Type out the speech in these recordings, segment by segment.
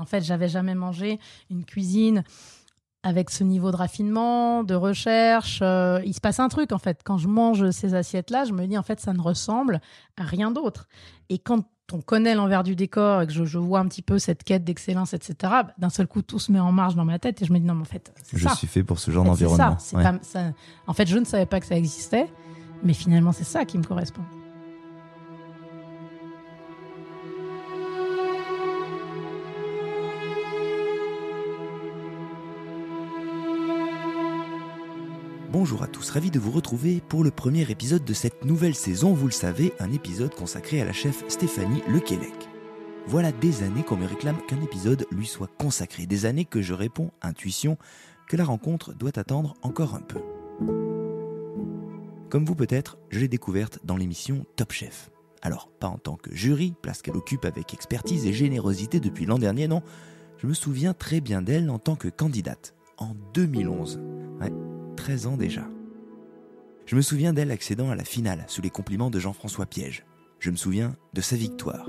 fait, j'avais jamais mangé une cuisine avec ce niveau de raffinement, de recherche. Il se passe un truc, en fait. Quand je mange ces assiettes-là, je me dis, en fait, ça ne ressemble à rien d'autre. Et quand on connaît l'envers du décor et que je vois un petit peu cette quête d'excellence, etc., d'un seul coup, tout se met en marche dans ma tête et je me dis, non, mais en fait, c'est ça. Je suis fait pour ce genre En fait, d'environnement. c'est pas, ça. En fait, je ne savais pas que ça existait, mais finalement, c'est ça qui me correspond. Bonjour à tous, ravi de vous retrouver pour le premier épisode de cette nouvelle saison. Vous le savez, un épisode consacré à la chef Stéphanie Lequelec. Voilà des années qu'on me réclame qu'un épisode lui soit consacré. Des années que je réponds, intuition, que la rencontre doit attendre encore un peu. Comme vous peut-être, je l'ai découverte dans l'émission Top Chef. Alors, pas en tant que jury, place qu'elle occupe avec expertise et générosité depuis l'an dernier, non. Je me souviens très bien d'elle en tant que candidate, en 2011. Ouais, 13 ans déjà. Je me souviens d'elle accédant à la finale sous les compliments de Jean-François Piège. Je me souviens de sa victoire.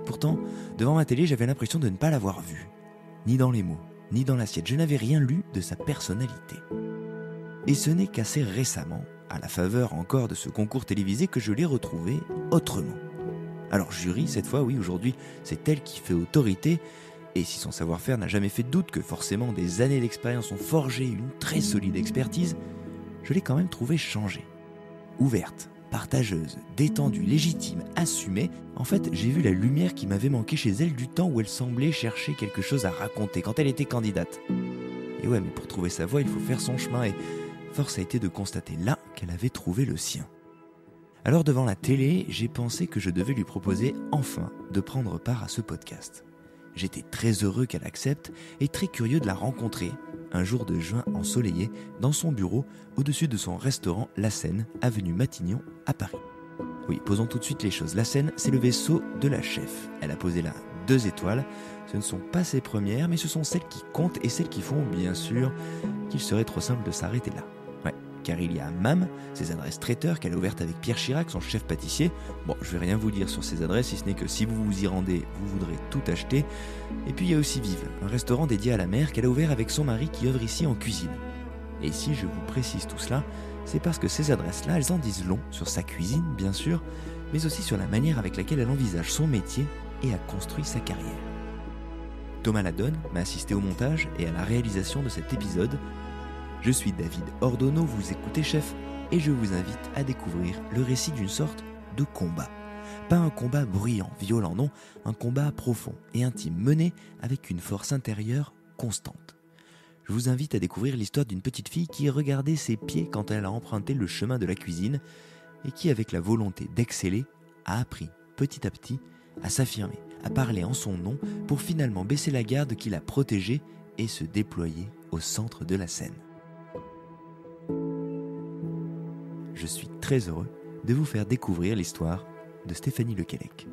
Pourtant, devant ma télé, j'avais l'impression de ne pas l'avoir vue. Ni dans les mots, ni dans l'assiette. Je n'avais rien lu de sa personnalité. Et ce n'est qu'assez récemment, à la faveur encore de ce concours télévisé, que je l'ai retrouvée autrement. Alors jury, cette fois, oui, aujourd'hui, c'est elle qui fait autorité. Et si son savoir-faire n'a jamais fait de doute que forcément des années d'expérience ont forgé une très solide expertise, je l'ai quand même trouvée changée. Ouverte, partageuse, détendue, légitime, assumée. En fait, j'ai vu la lumière qui m'avait manqué chez elle du temps où elle semblait chercher quelque chose à raconter quand elle était candidate. Et ouais, mais pour trouver sa voie, il faut faire son chemin et force a été de constater là qu'elle avait trouvé le sien. Alors devant la télé, j'ai pensé que je devais lui proposer enfin de prendre part à ce podcast. J'étais très heureux qu'elle accepte et très curieux de la rencontrer un jour de juin ensoleillé dans son bureau au-dessus de son restaurant La Seine, avenue Matignon à Paris. Oui, posons tout de suite les choses. La Seine, c'est le vaisseau de la chef. Elle a posé là 2 étoiles. Ce ne sont pas ses premières, mais ce sont celles qui comptent et celles qui font, bien sûr, qu'il serait trop simple de s'arrêter là. Ouais, car il y a MAM, ses adresses traiteurs qu'elle a ouvertes avec Pierre Chirac, son chef pâtissier. Bon, je vais rien vous dire sur ces adresses, si ce n'est que si vous vous y rendez, vous voudrez tout acheter. Et puis il y a aussi Vive, un restaurant dédié à la mer qu'elle a ouvert avec son mari qui œuvre ici en cuisine. Et si je vous précise tout cela, c'est parce que ces adresses-là, elles en disent long sur sa cuisine, bien sûr, mais aussi sur la manière avec laquelle elle envisage son métier et a construit sa carrière. Thomas Ladonne m'a assisté au montage et à la réalisation de cet épisode. Je suis David Ordonneau, vous écoutez Chef, et je vous invite à découvrir le récit d'une sorte de combat. Pas un combat bruyant, violent, non, un combat profond et intime mené avec une force intérieure constante. Je vous invite à découvrir l'histoire d'une petite fille qui regardait ses pieds quand elle a emprunté le chemin de la cuisine et qui, avec la volonté d'exceller, a appris petit à petit à s'affirmer, à parler en son nom pour finalement baisser la garde qui l'a protégée et se déployer au centre de la scène. Je suis très heureux de vous faire découvrir l'histoire de Stéphanie Lequelec.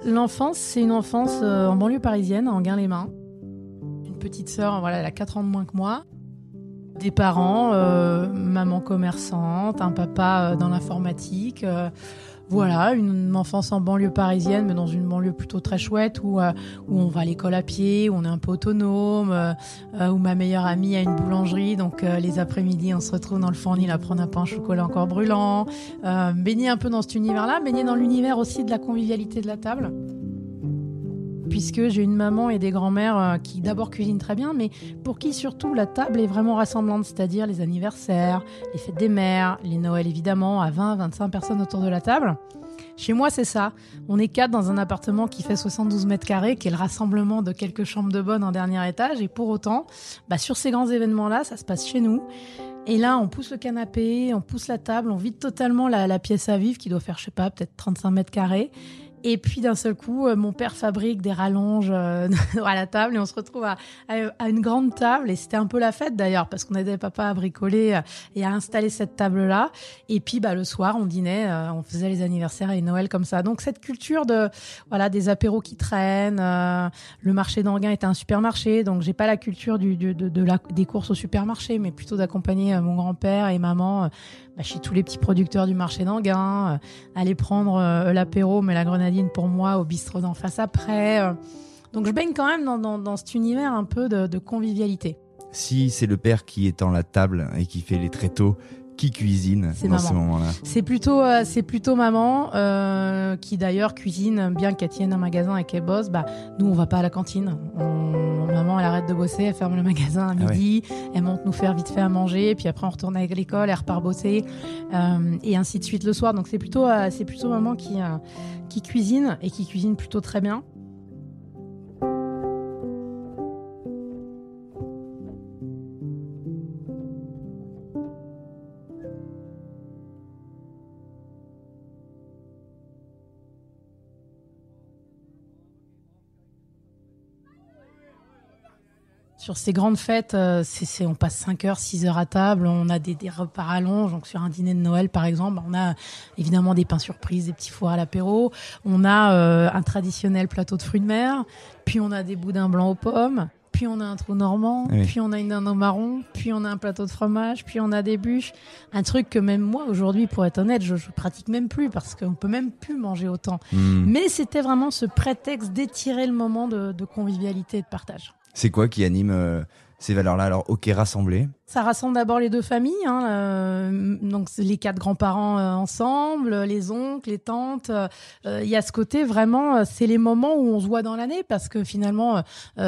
L'enfance, c'est une enfance en banlieue parisienne, en Guin-les-Mains. Une petite sœur, voilà, elle a 4 ans de moins que moi. Des parents, maman commerçante, un papa dans l'informatique. Voilà, une enfance en banlieue parisienne, mais dans une banlieue plutôt très chouette où on va à l'école à pied, où on est un peu autonome, où ma meilleure amie a une boulangerie, donc les après-midi on se retrouve dans le fournil à prendre un pain au chocolat encore brûlant, baigner un peu dans cet univers-là, baigner dans l'univers aussi de la convivialité de la table. Puisque j'ai une maman et des grands-mères qui d'abord cuisinent très bien, mais pour qui surtout la table est vraiment rassemblante, c'est-à-dire les anniversaires, les fêtes des mères, les Noëls évidemment, à 20-25 personnes autour de la table. Chez moi, c'est ça. On est 4 dans un appartement qui fait 72 mètres carrés, qui est le rassemblement de quelques chambres de bonne en dernier étage. Et pour autant, sur ces grands événements-là, ça se passe chez nous. Et là, on pousse le canapé, on pousse la table, on vide totalement la pièce à vivre qui doit faire, je sais pas, peut-être 35 mètres carrés. Et puis d'un seul coup, mon père fabrique des rallonges à la table et on se retrouve à une grande table. Et c'était un peu la fête d'ailleurs parce qu'on aidait papa à bricoler et à installer cette table-là. Et puis le soir, on dînait, on faisait les anniversaires et Noël comme ça. Donc cette culture des apéros qui traînent. Le marché d'Anguin était un supermarché, donc j'ai pas la culture des courses au supermarché, mais plutôt d'accompagner mon grand-père et maman chez tous les petits producteurs du marché d'Anguin, aller prendre l'apéro, mais la grenadine pour moi au bistrot d'en face après. Donc je baigne quand même dans cet univers un peu de convivialité. Si c'est le père qui étend la table et qui fait les tréteaux, qui cuisine dans maman. Ces moments-là? C'est plutôt maman qui d'ailleurs cuisine, bien qu'elle tienne un magasin et qu'elle bosse. Nous, on va pas à la cantine. Maman, elle arrête de bosser, elle ferme le magasin à midi, elle monte nous faire vite fait à manger, puis après on retourne à l'école, elle repart bosser, et ainsi de suite le soir. Donc c'est plutôt maman qui cuisine et qui cuisine plutôt très bien. Sur ces grandes fêtes, on passe 5 heures, 6 heures à table, on a des repas rallonges. Donc sur un dîner de Noël, par exemple, on a évidemment des pains surprises, des petits fours à l'apéro. On a un traditionnel plateau de fruits de mer, puis on a des boudins blancs aux pommes, puis on a un trou normand, puis on a une dinde au marron, puis on a un plateau de fromage, puis on a des bûches. Un truc que même moi, aujourd'hui, pour être honnête, je pratique même plus parce qu'on peut même plus manger autant. Mais c'était vraiment ce prétexte d'étirer le moment de convivialité et de partage. C'est quoi qui anime ces valeurs-là? Alors, ok, rassemblées. Ça rassemble d'abord les deux familles, donc les 4 grands-parents ensemble, les oncles, les tantes. Il y a ce côté vraiment, c'est les moments où on se voit dans l'année parce que finalement,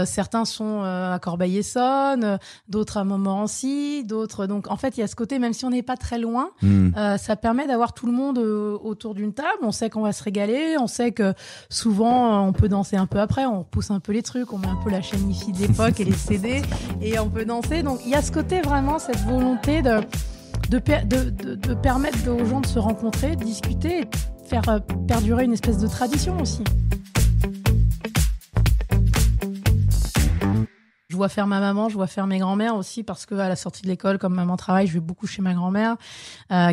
certains sont à Corbeil-Essonnes, d'autres à Montmorency, d'autres. Donc en fait, il y a ce côté, même si on n'est pas très loin, ça permet d'avoir tout le monde autour d'une table. On sait qu'on va se régaler, on sait que souvent on peut danser un peu après, on repousse un peu les trucs, on met un peu la chaîne hi-fi de l'époque et les CD et on peut danser. Donc il y a ce côté vraiment cette volonté de permettre aux gens de se rencontrer, de discuter et de faire perdurer une espèce de tradition aussi. Je vois faire ma maman, je vois faire mes grands-mères aussi parce qu'à la sortie de l'école, comme maman travaille, je vais beaucoup chez ma grand-mère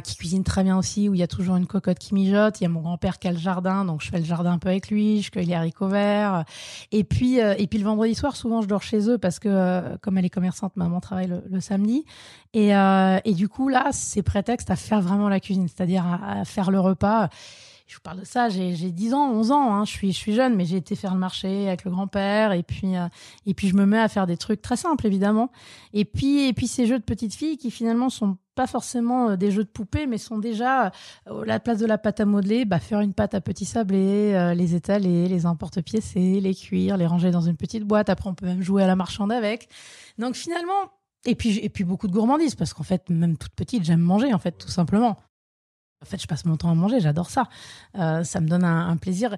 qui cuisine très bien aussi, où il y a toujours une cocotte qui mijote. Il y a mon grand-père qui a le jardin, donc je fais le jardin un peu avec lui, je cueille les haricots verts. Et puis le vendredi soir, souvent je dors chez eux parce que comme elle est commerçante, maman travaille le samedi. Et du coup là, c'est prétexte à faire vraiment la cuisine, c'est-à-dire à faire le repas. Je vous parle de ça, j'ai 10 ans, 11 ans, je suis jeune, mais j'ai été faire le marché avec le grand-père et puis je me mets à faire des trucs très simples, évidemment. Et puis ces jeux de petites filles qui finalement sont pas forcément des jeux de poupées, mais sont déjà la place de la pâte à modeler, faire une pâte à petits sablés, les étaler, les emporte-pièces, les cuire, les ranger dans une petite boîte. Après, on peut même jouer à la marchande avec. Donc finalement, et puis beaucoup de gourmandise, parce qu'en fait, même toute petite, j'aime manger, en fait, tout simplement. En fait, je passe mon temps à manger, j'adore ça. Ça me donne un plaisir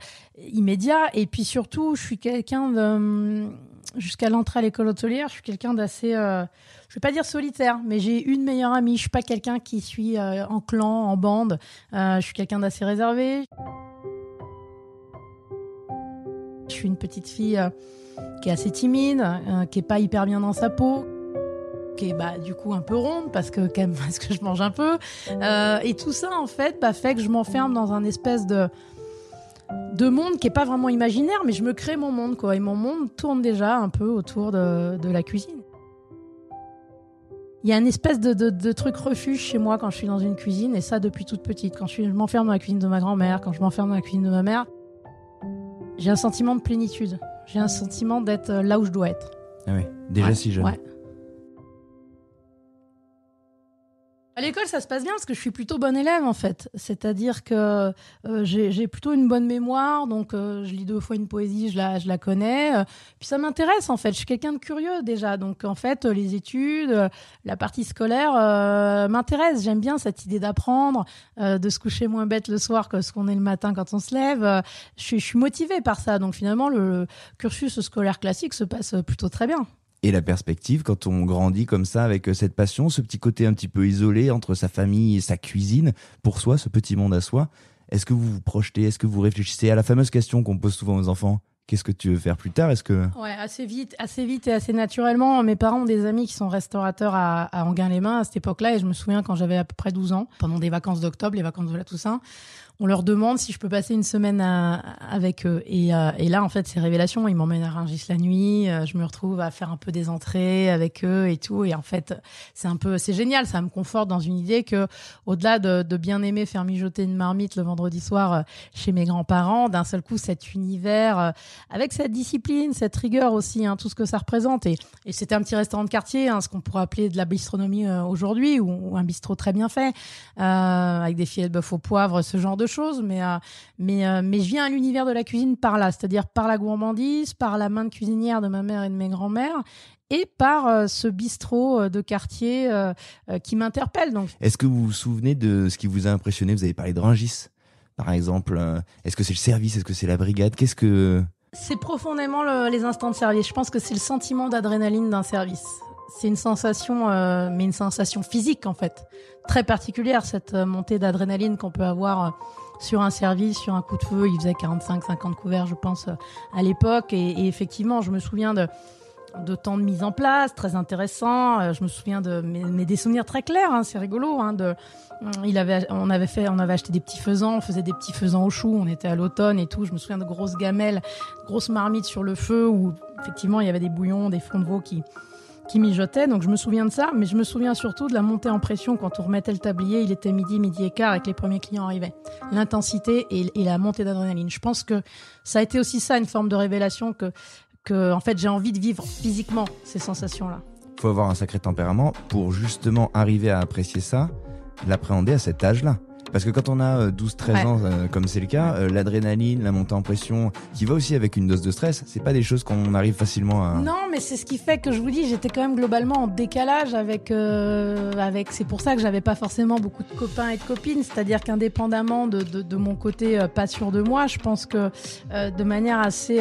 immédiat. Et puis surtout, je suis quelqu'un jusqu'à l'entrée à l'école hôtelière, je suis quelqu'un d'assez, je vais pas dire solitaire, mais j'ai une meilleure amie. Je suis pas quelqu'un qui suis en clan, en bande. Je suis quelqu'un d'assez réservé. Je suis une petite fille qui est assez timide, qui est pas hyper bien dans sa peau, qui est du coup un peu ronde parce que quand même parce que je mange un peu et tout ça en fait fait que je m'enferme dans un espèce de monde qui est pas vraiment imaginaire, mais je me crée mon monde quoi, et mon monde tourne déjà un peu autour de la cuisine. Il y a une espèce de truc refuge chez moi quand je suis dans une cuisine, et ça depuis toute petite. Quand je m'enferme dans la cuisine de ma grand-mère, quand je m'enferme dans la cuisine de ma mère, j'ai un sentiment de plénitude, j'ai un sentiment d'être là où je dois être. Ah oui, déjà si jeune. Ouais. À l'école, ça se passe bien parce que je suis plutôt bonne élève en fait. C'est-à-dire que j'ai plutôt une bonne mémoire, donc je lis 2 fois une poésie, je la connais. Puis ça m'intéresse en fait. Je suis quelqu'un de curieux déjà, donc en fait les études, la partie scolaire m'intéresse. J'aime bien cette idée d'apprendre, de se coucher moins bête le soir que ce qu'on est le matin quand on se lève. Je suis motivée par ça, donc finalement le cursus scolaire classique se passe plutôt très bien. Et la perspective, quand on grandit comme ça, avec cette passion, ce petit côté un petit peu isolé entre sa famille et sa cuisine, pour soi, ce petit monde à soi, Est-ce que vous vous projetez? Est-ce que vous réfléchissez à la fameuse question qu'on pose souvent aux enfants? Qu'est-ce que tu veux faire plus tard? Ouais, assez vite et assez naturellement. Mes parents ont des amis qui sont restaurateurs à Enghien-les-Bains à cette époque-là, et je me souviens quand j'avais à peu près 12 ans, pendant des vacances d'octobre, les vacances de la Toussaint, on leur demande si je peux passer une semaine avec eux. Et là, en fait, c'est révélation. Ils m'emmènent à Rungis la nuit. Je me retrouve à faire un peu des entrées avec eux et tout. Et en fait, c'est génial. Ça me conforte dans une idée que, au-delà de bien aimer faire mijoter une marmite le vendredi soir chez mes grands-parents, d'un seul coup, cet univers avec cette discipline, cette rigueur aussi, hein, tout ce que ça représente. Et c'était un petit restaurant de quartier, hein, ce qu'on pourrait appeler de la bistronomie aujourd'hui, ou un bistrot très bien fait, avec des filets de bœuf au poivre, ce genre de choses, mais je viens à l'univers de la cuisine par là, c'est-à-dire par la gourmandise, par la main de cuisinière de ma mère et de mes grands-mères, et par ce bistrot de quartier qui m'interpelle. Donc, est-ce que vous vous souvenez de ce qui vous a impressionné? Vous avez parlé de Rungis, par exemple. Est-ce que c'est le service? Est-ce que c'est la brigade? C'est profondément les instants de service. Je pense que c'est le sentiment d'adrénaline d'un service. C'est une sensation, mais une sensation physique en fait, très particulière, cette montée d'adrénaline qu'on peut avoir sur un service, sur un coup de feu. Il faisait 45-50 couverts, je pense, à l'époque. Et effectivement, je me souviens de temps de mise en place, très intéressant. Je me souviens mais des souvenirs très clairs, hein, c'est rigolo. Hein, on avait acheté des petits faisans, on faisait des petits faisans au chou, on était à l'automne et tout. Je me souviens de grosses gamelles, grosses marmites sur le feu où effectivement il y avait des bouillons, des flancs de veau qui mijotaient. Donc je me souviens de ça, mais je me souviens surtout de la montée en pression quand on remettait le tablier. Il était midi et quart et que les premiers clients arrivaient. L'intensité et la montée d'adrénaline. Je pense que ça a été aussi ça, une forme de révélation que en fait j'ai envie de vivre physiquement ces sensations-là. Faut avoir un sacré tempérament pour justement arriver à apprécier ça, l'appréhender à cet âge-là. Parce que quand on a 12-13 ans, comme c'est le cas, l'adrénaline, la montée en pression, qui va aussi avec une dose de stress, c'est pas des choses qu'on arrive facilement à... Non, mais c'est ce qui fait que je vous dis, j'étais quand même globalement en décalage avec c'est pour ça que j'avais pas forcément beaucoup de copains et de copines, c'est-à-dire qu'indépendamment de mon côté pas sûr de moi, je pense que de manière assez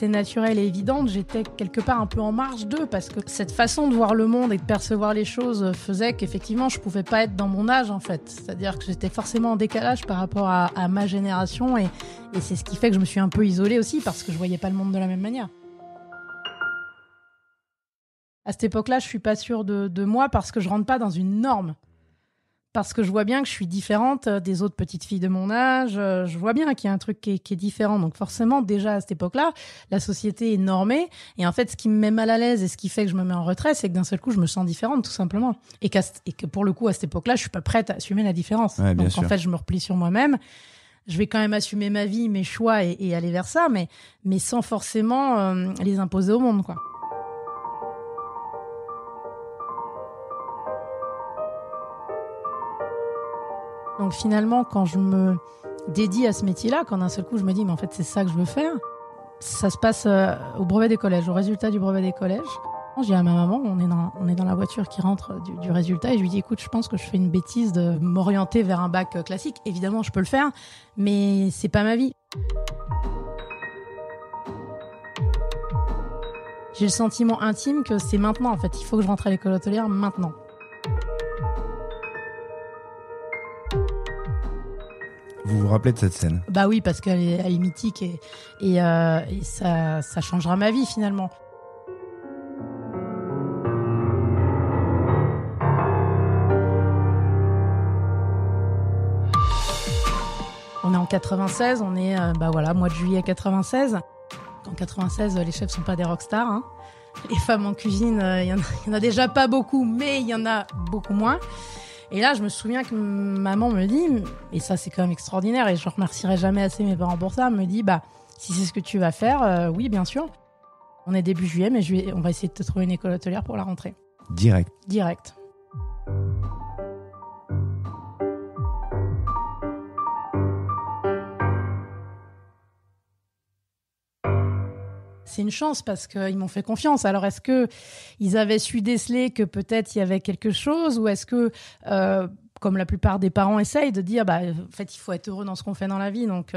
naturelle et évidente, j'étais quelque part un peu en marge d'eux, parce que cette façon de voir le monde et de percevoir les choses faisait qu'effectivement je pouvais pas être dans mon âge en fait, c'est-à-dire que j'étais forcément en décalage par rapport à ma génération, et c'est ce qui fait que je me suis un peu isolée aussi, parce que je voyais pas le monde de la même manière. À cette époque-là, je suis pas sûre de moi, parce que je rentre pas dans une norme. Parce que je vois bien que je suis différente des autres petites filles de mon âge. Je vois bien qu'il y a un truc qui est différent. Donc forcément, déjà à cette époque-là, la société est normée. Et en fait, ce qui me met mal à l'aise et ce qui fait que je me mets en retrait, c'est que d'un seul coup, je me sens différente, tout simplement. Et que pour le coup, à cette époque-là, je suis pas prête à assumer la différence. Ouais, donc sûr. En fait, je me replie sur moi-même. Je vais quand même assumer ma vie, mes choix et aller vers ça, mais sans forcément les imposer au monde, quoi. Donc finalement, quand je me dédie à ce métier-là, quand d'un seul coup je me dis mais en fait c'est ça que je veux faire, ça se passe au brevet des collèges, au résultat du brevet des collèges. Je dis à ma maman, on est dans la voiture qui rentre du résultat, et je lui dis écoute, je pense que je fais une bêtise de m'orienter vers un bac classique. Évidemment, je peux le faire, mais c'est pas ma vie. J'ai le sentiment intime que c'est maintenant en fait, il faut que je rentre à l'école hôtelière maintenant. Vous vous rappelez de cette scène? Bah oui, parce qu'elle est mythique et ça changera ma vie finalement. On est en 96, on est mois de juillet 96. En 96, les chefs sont pas des rockstars, hein. Les femmes en cuisine, il y en a déjà pas beaucoup, mais il y en a beaucoup moins. Et là, je me souviens que maman me dit, et ça c'est quand même extraordinaire, et je ne remercierai jamais assez mes parents pour ça, me dit, si c'est ce que tu vas faire, oui, bien sûr. On est début juillet, mais on va essayer de te trouver une école hôtelière pour la rentrée. Direct. C'est une chance parce qu'ils m'ont fait confiance. Alors, est-ce qu'ils avaient su déceler que peut-être il y avait quelque chose, ou est-ce que, comme la plupart des parents essayent de dire, en fait, il faut être heureux dans ce qu'on fait dans la vie. Donc,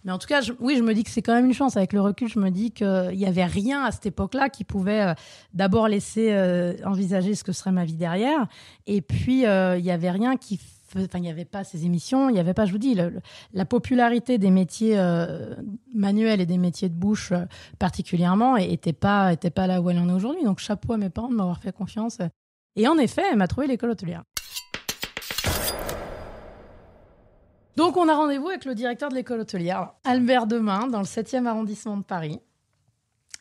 mais en tout cas, je me dis que c'est quand même une chance. Avec le recul, je me dis qu'il n'y avait rien à cette époque-là qui pouvait d'abord laisser envisager ce que serait ma vie derrière. Et puis, il n'y avait rien qui il n'y avait pas ces émissions, il n'y avait pas, je vous dis, la popularité des métiers manuels et des métiers de bouche particulièrement était pas là où elle en est aujourd'hui. Donc chapeau à mes parents de m'avoir fait confiance. Et en effet, elle m'a trouvé l'école hôtelière. Donc on a rendez-vous avec le directeur de l'école hôtelière, Albert Demain, dans le 7e arrondissement de Paris.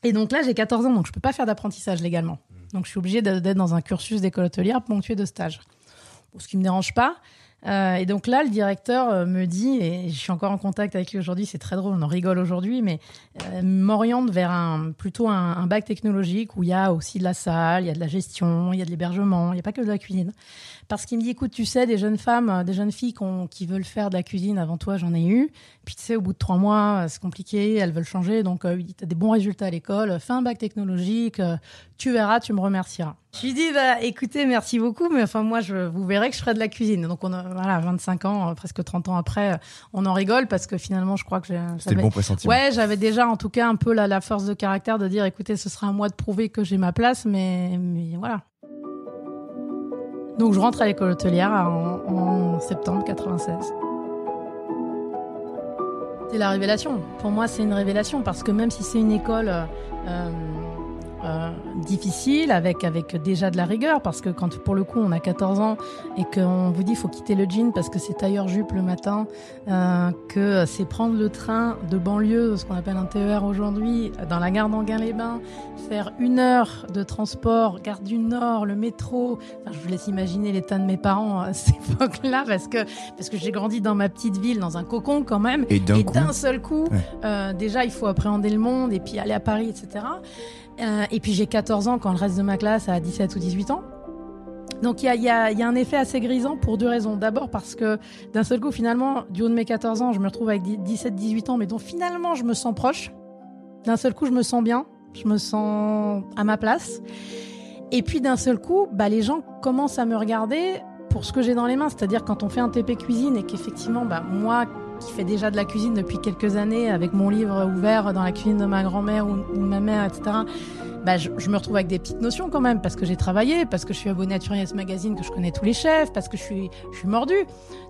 Et donc là, j'ai 14 ans, donc je ne peux pas faire d'apprentissage légalement. Donc je suis obligée d'être dans un cursus d'école hôtelière ponctué de stages. Bon, ce qui ne me dérange pas. Et donc là, le directeur me dit, et je suis encore en contact avec lui aujourd'hui, c'est très drôle, on en rigole aujourd'hui, mais m'oriente vers plutôt un bac technologique où il y a aussi de la salle, il y a de la gestion, il y a de l'hébergement, il n'y a pas que de la cuisine. Parce qu'il me dit, écoute, tu sais, des jeunes femmes, des jeunes filles qui veulent faire de la cuisine avant toi, j'en ai eu. Puis tu sais, au bout de 3 mois, c'est compliqué, elles veulent changer. Donc, tu as des bons résultats à l'école, fais un bac technologique, tu verras, tu me remercieras. Je lui dis, écoutez, merci beaucoup, mais enfin, moi, vous verrez que je ferai de la cuisine. Donc, on a 25 ans, presque 30 ans après, on en rigole parce que finalement, je crois que c'était le bon pressentiment. Ouais, j'avais déjà, en tout cas, un peu la force de caractère de dire, écoutez, ce sera à moi de prouver que j'ai ma place, mais voilà. Donc, je rentre à l'école hôtelière en septembre 96. C'est la révélation. Pour moi, c'est une révélation parce que même si c'est une école difficile, avec déjà de la rigueur, parce que quand, pour le coup, on a 14 ans et qu'on vous dit qu'il faut quitter le jean parce que c'est tailleur-jupe le matin, que c'est prendre le train de banlieue, ce qu'on appelle un TER aujourd'hui, dans la gare d'Enghien-les-Bains, faire 1 heure de transport, gare du Nord, le métro. Enfin, je vous laisse imaginer l'état de mes parents à cette époque-là, parce que j'ai grandi dans ma petite ville, dans un cocon quand même. Et d'un seul coup, déjà, il faut appréhender le monde et puis aller à Paris, etc. Et puis j'ai 14 ans quand le reste de ma classe a 17 ou 18 ans. Donc il y a un effet assez grisant pour 2 raisons. D'abord parce que d'un seul coup, finalement, du haut de mes 14 ans, je me retrouve avec 17-18 ans, mais dont finalement je me sens proche. D'un seul coup, je me sens bien, je me sens à ma place. Et puis d'un seul coup, les gens commencent à me regarder pour ce que j'ai dans les mains. C'est-à-dire quand on fait un TP cuisine et qu'effectivement, moi qui fais déjà de la cuisine depuis quelques années, avec mon livre ouvert dans la cuisine de ma grand-mère ou de ma mère, etc., je me retrouve avec des petites notions quand même, parce que j'ai travaillé, parce que je suis abonnée à Curious Magazine, que je connais tous les chefs, parce que je suis mordue.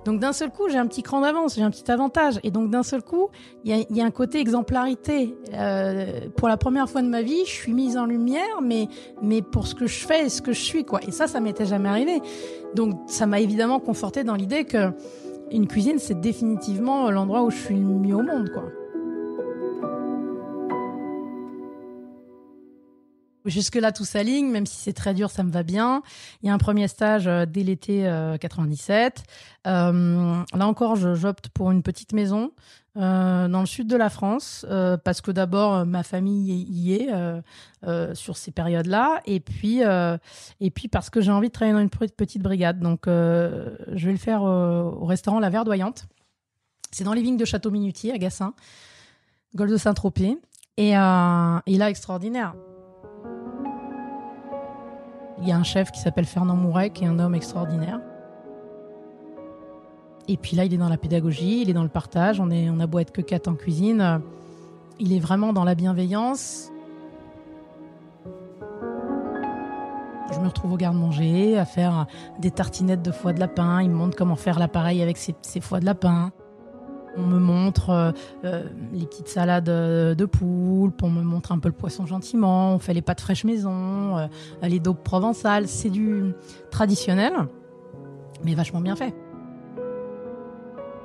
Donc d'un seul coup, j'ai un petit cran d'avance, j'ai un petit avantage. Et donc d'un seul coup, il y a un côté exemplarité. Pour la première fois de ma vie, je suis mise en lumière, mais pour ce que je fais et ce que je suis, quoi. Et ça m'était jamais arrivé. Donc ça m'a évidemment confortée dans l'idée que une cuisine, c'est définitivement l'endroit où je suis le mieux au monde, quoi. Jusque-là, tout s'aligne, même si c'est très dur, ça me va bien. Il y a un premier stage dès l'été 97. Là encore, j'opte pour une petite maison dans le sud de la France, parce que d'abord, ma famille y est sur ces périodes-là, et puis parce que j'ai envie de travailler dans une petite brigade. Donc, je vais le faire au restaurant La Verdoyante. C'est dans les vignes de Château-Minutier, à Gassin, golfe de Saint-Tropez. Et là, extraordinaire. Il y a un chef qui s'appelle Fernand Mouret, qui est un homme extraordinaire. Et puis là, il est dans la pédagogie, il est dans le partage. On a beau être que 4 en cuisine. Il est vraiment dans la bienveillance. Je me retrouve au garde-manger à faire des tartinettes de foie de lapin. Il me montre comment faire l'appareil avec ses foies de lapin. On me montre les petites salades de poulpe, on me montre un peu le poisson gentiment, on fait les pâtes fraîches maison, les daubes provençales. C'est du traditionnel, mais vachement bien fait.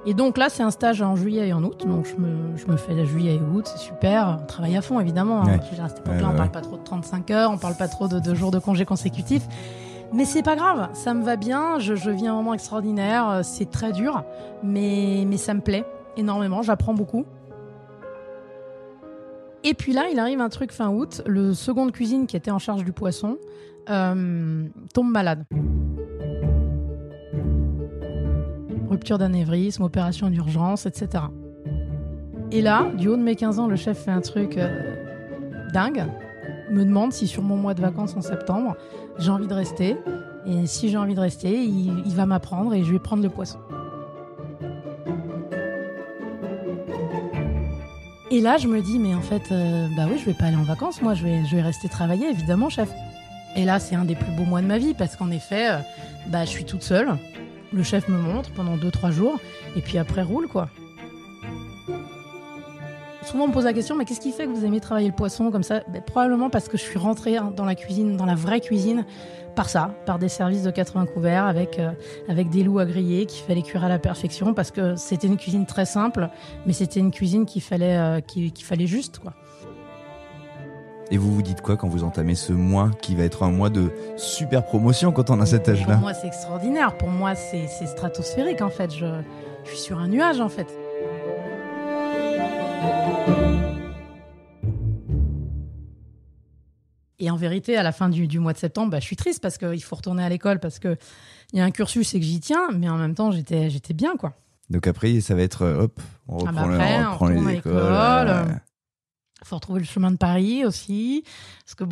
Et donc là, c'est un stage en juillet et en août, donc je me fais juillet et août, c'est super. On travaille à fond, évidemment. Ouais. À cette époque-là, on parle pas trop de 35 heures, on parle pas trop de jours de congés consécutifs. Mais c'est pas grave, ça me va bien, je vis un moment extraordinaire, c'est très dur, mais ça me plaît énormément, j'apprends beaucoup. Et puis là, il arrive un truc fin août, le second de cuisine qui était en charge du poisson tombe malade. Rupture d'anévrisme, opération d'urgence, etc. Et là, du haut de mes 15 ans, le chef fait un truc dingue, me demande si sur mon mois de vacances en septembre, j'ai envie de rester. Et si j'ai envie de rester, il va m'apprendre et je vais prendre le poisson. Et là, je me dis, mais en fait, oui, je vais pas aller en vacances, moi, je vais rester travailler, évidemment, chef. Et là, c'est un des plus beaux mois de ma vie, parce qu'en effet, je suis toute seule. Le chef me montre pendant 2-3 jours, et puis après roule, quoi. Souvent on me pose la question, mais qu'est-ce qui fait que vous aimez travailler le poisson comme ça ? Probablement parce que je suis rentrée dans la cuisine, dans la vraie cuisine, par des services de 80 couverts avec des loups à griller qu'il fallait cuire à la perfection, parce que c'était une cuisine très simple, mais c'était une cuisine qu'il fallait juste, quoi. Et vous vous dites quoi quand vous entamez ce mois qui va être un mois de super promotion quand on a cet âge-là ? Pour moi, c'est extraordinaire. Pour moi, c'est stratosphérique, en fait. Je suis sur un nuage, en fait. Et en vérité, à la fin du mois de septembre, je suis triste parce qu'il faut retourner à l'école, parce qu'il y a un cursus et que j'y tiens, mais en même temps, j'étais bien, quoi. Donc après, ça va être on reprend retourne les à écoles. Il faut retrouver le chemin de Paris aussi, parce que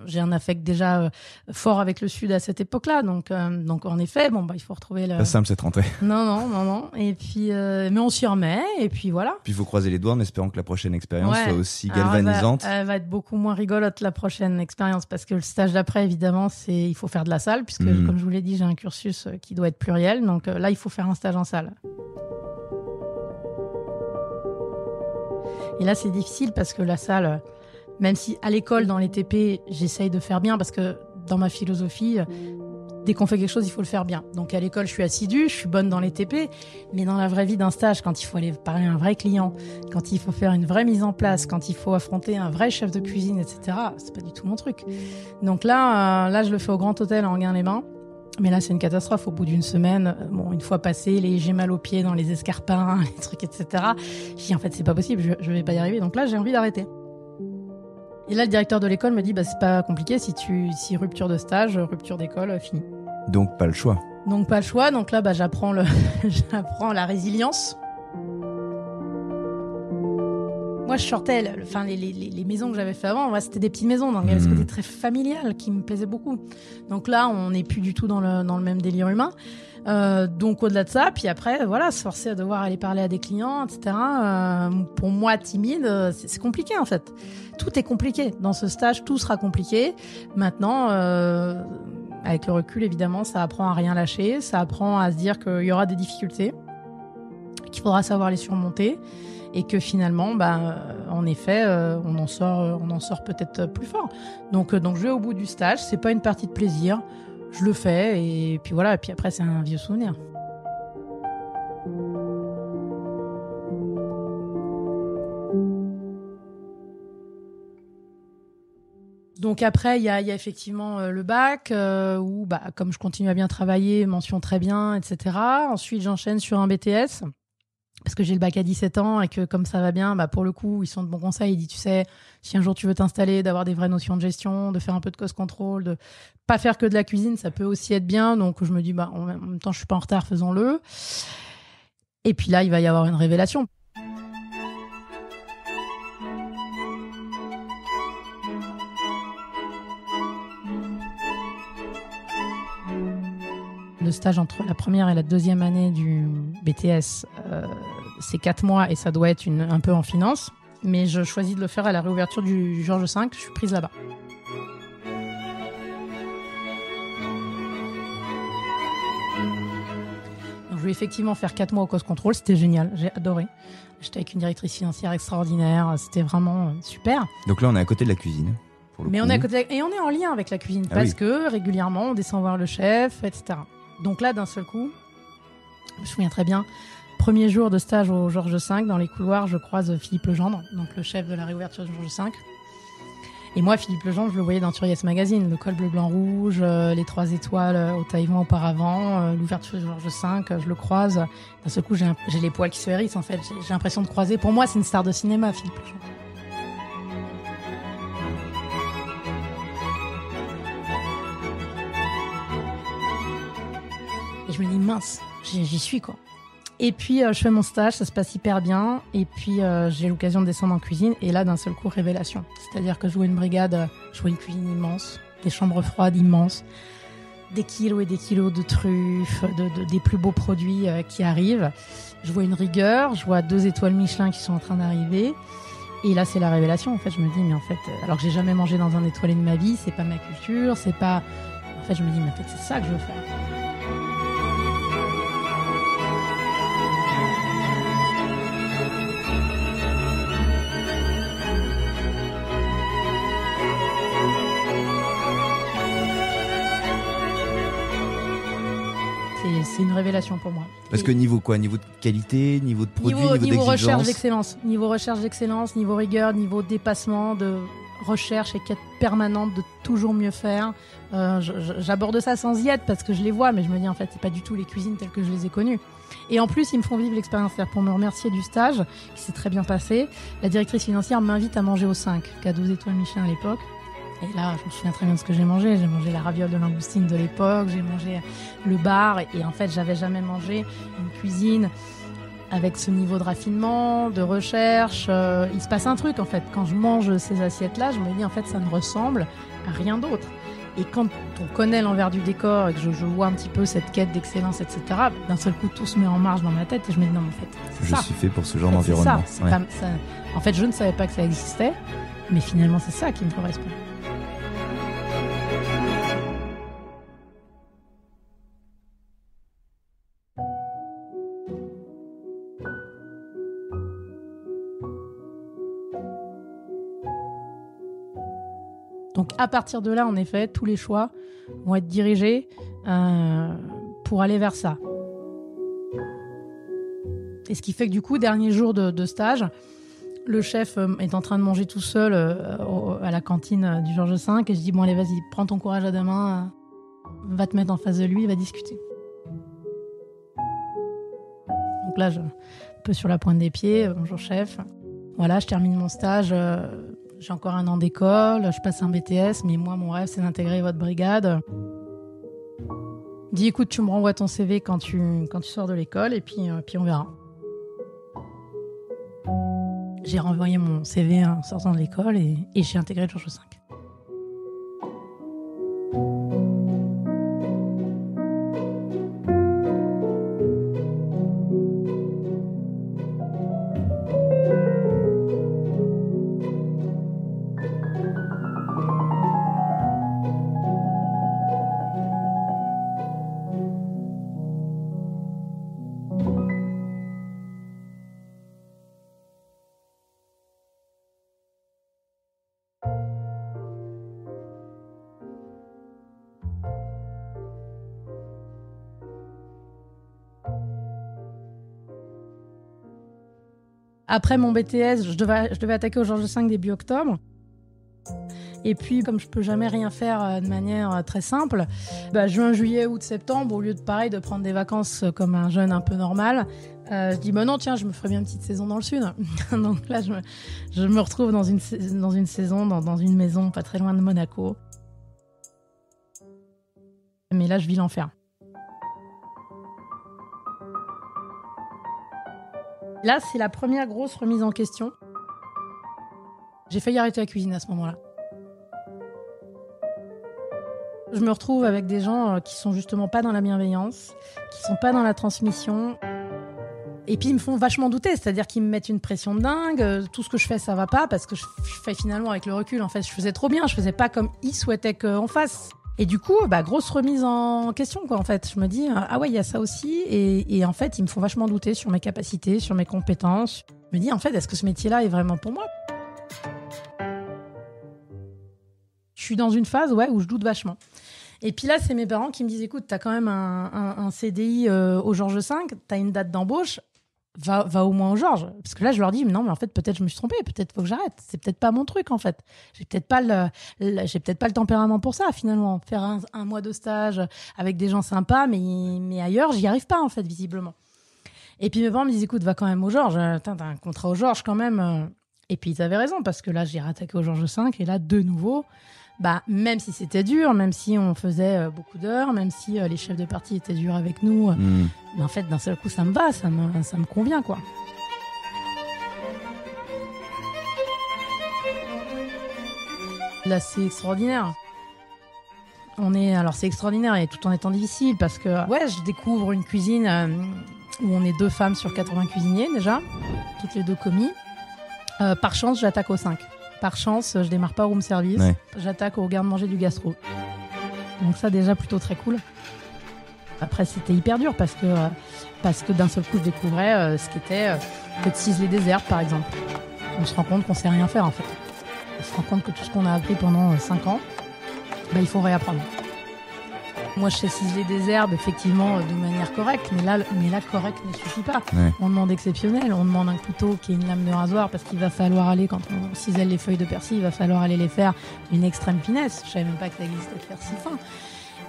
j'ai un affect déjà fort avec le Sud à cette époque-là, donc en effet, il faut retrouver Pas simple cette rentrée. Non. Et puis, mais on s'y remet, et puis voilà. Puis il faut croiser les doigts en espérant que la prochaine expérience soit aussi galvanisante. Elle va être beaucoup moins rigolote, la prochaine expérience, parce que le stage d'après, évidemment, il faut faire de la salle, puisque comme je vous l'ai dit, j'ai un cursus qui doit être pluriel, donc là, il faut faire un stage en salle. Et là, c'est difficile parce que la salle, même si à l'école, dans les TP, j'essaye de faire bien, parce que dans ma philosophie, dès qu'on fait quelque chose, il faut le faire bien. Donc à l'école, je suis assidue, je suis bonne dans les TP, mais dans la vraie vie d'un stage, quand il faut aller parler à un vrai client, quand il faut faire une vraie mise en place, quand il faut affronter un vrai chef de cuisine, etc., c'est pas du tout mon truc. Donc là, je le fais au Grand Hôtel à Enghien-les-Bains. Mais là, c'est une catastrophe. Au bout d'une semaine, une fois passé, j'ai mal aux pieds dans les escarpins, les trucs, etc. Je dis, en fait, c'est pas possible, je vais pas y arriver. Donc là, j'ai envie d'arrêter. Et là, le directeur de l'école me dit, c'est pas compliqué, si rupture de stage, rupture d'école, fini. Donc pas le choix. Donc là, j'apprends la résilience. Moi, je sortais, les maisons que j'avais fait avant, c'était des petites maisons, donc il y avait ce côté très familial qui me plaisait beaucoup. Donc là, on n'est plus du tout dans le même délire humain. Donc au-delà de ça, puis après, se forcer à devoir aller parler à des clients, etc. Pour moi, timide, c'est compliqué en fait. Tout est compliqué. Dans ce stage, tout sera compliqué. Maintenant, avec le recul, évidemment, ça apprend à rien lâcher. Ça apprend à se dire qu'il y aura des difficultés, qu'il faudra savoir les surmonter. Et que finalement, en effet, on en sort peut-être plus fort. Donc je vais au bout du stage. C'est pas une partie de plaisir. Je le fais et puis voilà. Et puis après, c'est un vieux souvenir. Donc après, il y a effectivement le bac où, comme je continue à bien travailler, mention très bien, etc. Ensuite, j'enchaîne sur un BTS. Parce que j'ai le bac à 17 ans et que comme ça va bien, pour le coup, ils sont de bons conseils. Ils disent, tu sais, si un jour tu veux t'installer, d'avoir des vraies notions de gestion, de faire un peu de cost control, de pas faire que de la cuisine, ça peut aussi être bien. Donc je me dis, en même temps, je suis pas en retard, faisons-le. Et puis là, il va y avoir une révélation. Le stage entre la première et la deuxième année du BTS, c'est 4 mois et ça doit être un peu en finance. Mais je choisis de le faire à la réouverture du Georges V. Je suis prise là-bas. Donc, je vais effectivement faire 4 mois au cost control. C'était génial. J'ai adoré. J'étais avec une directrice financière extraordinaire. C'était vraiment super. Donc là, on est à côté de la cuisine. Mais on est à côté et on est en lien avec la cuisine parce que régulièrement, on descend voir le chef, etc. Donc là, d'un seul coup, je me souviens très bien, premier jour de stage au Georges V, dans les couloirs, je croise Philippe Legendre, donc le chef de la réouverture du Georges V. Et moi, Philippe Legendre, je le voyais dans Turiès Magazine, le col bleu, blanc, rouge, les 3 étoiles au Taïwan auparavant, l'ouverture du Georges V, je le croise. D'un seul coup, j'ai les poils qui se hérissent, en fait. J'ai l'impression de croiser. Pour moi, c'est une star de cinéma, Philippe Legendre. Et je me dis, mince, j'y suis, quoi. Et puis, je fais mon stage, ça se passe hyper bien. Et puis, j'ai l'occasion de descendre en cuisine. Et là, d'un seul coup, révélation. C'est-à-dire que je vois une brigade, je vois une cuisine immense, des chambres froides immenses, des kilos et des kilos de truffes, des plus beaux produits qui arrivent. Je vois une rigueur, je vois 2 étoiles Michelin qui sont en train d'arriver. Et là, c'est la révélation. En fait, je me dis, mais en fait, alors que j'ai jamais mangé dans un étoilé de ma vie, c'est pas ma culture, c'est pas... En fait, je me dis, mais en fait, c'est ça que je veux faire. c'est une révélation pour moi. Parce que niveau quoi? Niveau de qualité, niveau de produit, niveau Niveau recherche d'exigence? d'excellence, niveau rigueur, niveau dépassement, de recherche et quête permanente de toujours mieux faire. J'aborde ça sans y être parce que je les vois, mais je me dis en fait c'est pas du tout les cuisines telles que je les ai connues. Et en plus ils me font vivre l'expérience. C'est-à-dire pour me remercier du stage qui s'est très bien passé, la directrice financière m'invite à manger au 5, qui a 12 étoiles Michelin à l'époque. Et là, je me souviens très bien de ce que j'ai mangé. J'ai mangé la raviole de langoustine de l'époque, j'ai mangé le bar. Et en fait, j'avais jamais mangé une cuisine avec ce niveau de raffinement, de recherche. Il se passe un truc, en fait. Quand je mange ces assiettes-là, je me dis, en fait, ça ne ressemble à rien d'autre. Et quand on connaît l'envers du décor et que je vois un petit peu cette quête d'excellence, etc., d'un seul coup, tout se met en marche dans ma tête et je me dis, non, mais en fait, c'est ça. Je suis fait pour ce genre d'environnement. C'est ça. En fait, je ne savais pas que ça existait, mais finalement, c'est ça qui me correspond. Donc à partir de là, en effet, tous les choix vont être dirigés pour aller vers ça. Et ce qui fait que du coup, dernier jour de stage, le chef est en train de manger tout seul à la cantine du Georges V et je dis bon allez vas-y, prends ton courage à deux mains, va te mettre en face de lui, va discuter. Donc là, je un peu sur la pointe des pieds, bonjour chef. Voilà, je termine mon stage. J'ai encore un an d'école, je passe un BTS, mais moi, mon rêve, c'est d'intégrer votre brigade. Dis, écoute, tu me renvoies ton CV quand tu sors de l'école, et puis on verra. J'ai renvoyé mon CV en sortant de l'école, et j'ai intégré le Georges V. Après mon BTS, je devais attaquer au Georges V début octobre. Et puis, comme je peux jamais rien faire de manière très simple, juin, juillet, août, septembre, au lieu de prendre des vacances comme un jeune un peu normal, je dis non, tiens, je me ferais bien une petite saison dans le sud. Donc là, je me retrouve dans une saison, dans une maison pas très loin de Monaco. Mais là, je vis l'enfer. Là, c'est la première grosse remise en question. J'ai failli arrêter la cuisine à ce moment-là. Je me retrouve avec des gens qui sont justement pas dans la bienveillance, qui sont pas dans la transmission. Et puis ils me font vachement douter, c'est-à-dire qu'ils me mettent une pression de dingue. Tout ce que je fais, ça va pas, parce que je fais finalement avec le recul. En fait, je faisais trop bien, je faisais pas comme ils souhaitaient qu'on fasse. Et du coup, grosse remise en question, quoi, en fait. Je me dis, ah ouais, il y a ça aussi. Et en fait, ils me font vachement douter sur mes capacités, sur mes compétences. Je me dis, en fait, est-ce que ce métier-là est vraiment pour moi ? Je suis dans une phase, où je doute vachement. Et puis là, c'est mes parents qui me disent, écoute, t'as quand même un CDI au Georges V, t'as une date d'embauche, va au moins au Georges. Parce que là, je leur dis, non, mais en fait, peut-être je me suis trompée, peut-être faut que j'arrête. C'est peut-être pas mon truc, en fait. J'ai peut-être pas le tempérament pour ça, finalement. Faire un mois de stage avec des gens sympas, mais ailleurs, j'y arrive pas, en fait, visiblement. Et puis mes parents me disent, écoute, va quand même au Georges. T'as un contrat au Georges, quand même. Et puis ils avaient raison, parce que là, j'ai rattaqué au Georges V, et là, de nouveau, même si c'était dur, même si on faisait beaucoup d'heures, même si les chefs de parti étaient durs avec nous, en fait, d'un seul coup, ça me va, ça me convient, quoi. Là, c'est extraordinaire. Alors, c'est extraordinaire, et tout en étant difficile, parce que, je découvre une cuisine où on est 2 femmes sur 80 cuisiniers, déjà, toutes les 2 commis. Par chance, j'attaque au 5. Par chance, je démarre pas au room service. Ouais. J'attaque au garde-manger du gastro. Donc ça, déjà, plutôt très cool. Après, c'était hyper dur parce que d'un seul coup, je découvrais ce qu'était le de ciseler des herbes, par exemple. On se rend compte qu'on sait rien faire, en fait. On se rend compte que tout ce qu'on a appris pendant 5 ans, il faut réapprendre. Moi, je sais ciseler des herbes, effectivement, de manière correcte, mais là correct ne suffit pas. Ouais. On demande exceptionnel, on demande un couteau qui est une lame de rasoir, parce qu'il va falloir aller, quand on cisèle les feuilles de persil, il va falloir aller les faire d'une extrême finesse. Je savais même pas que ça existait de faire si fin.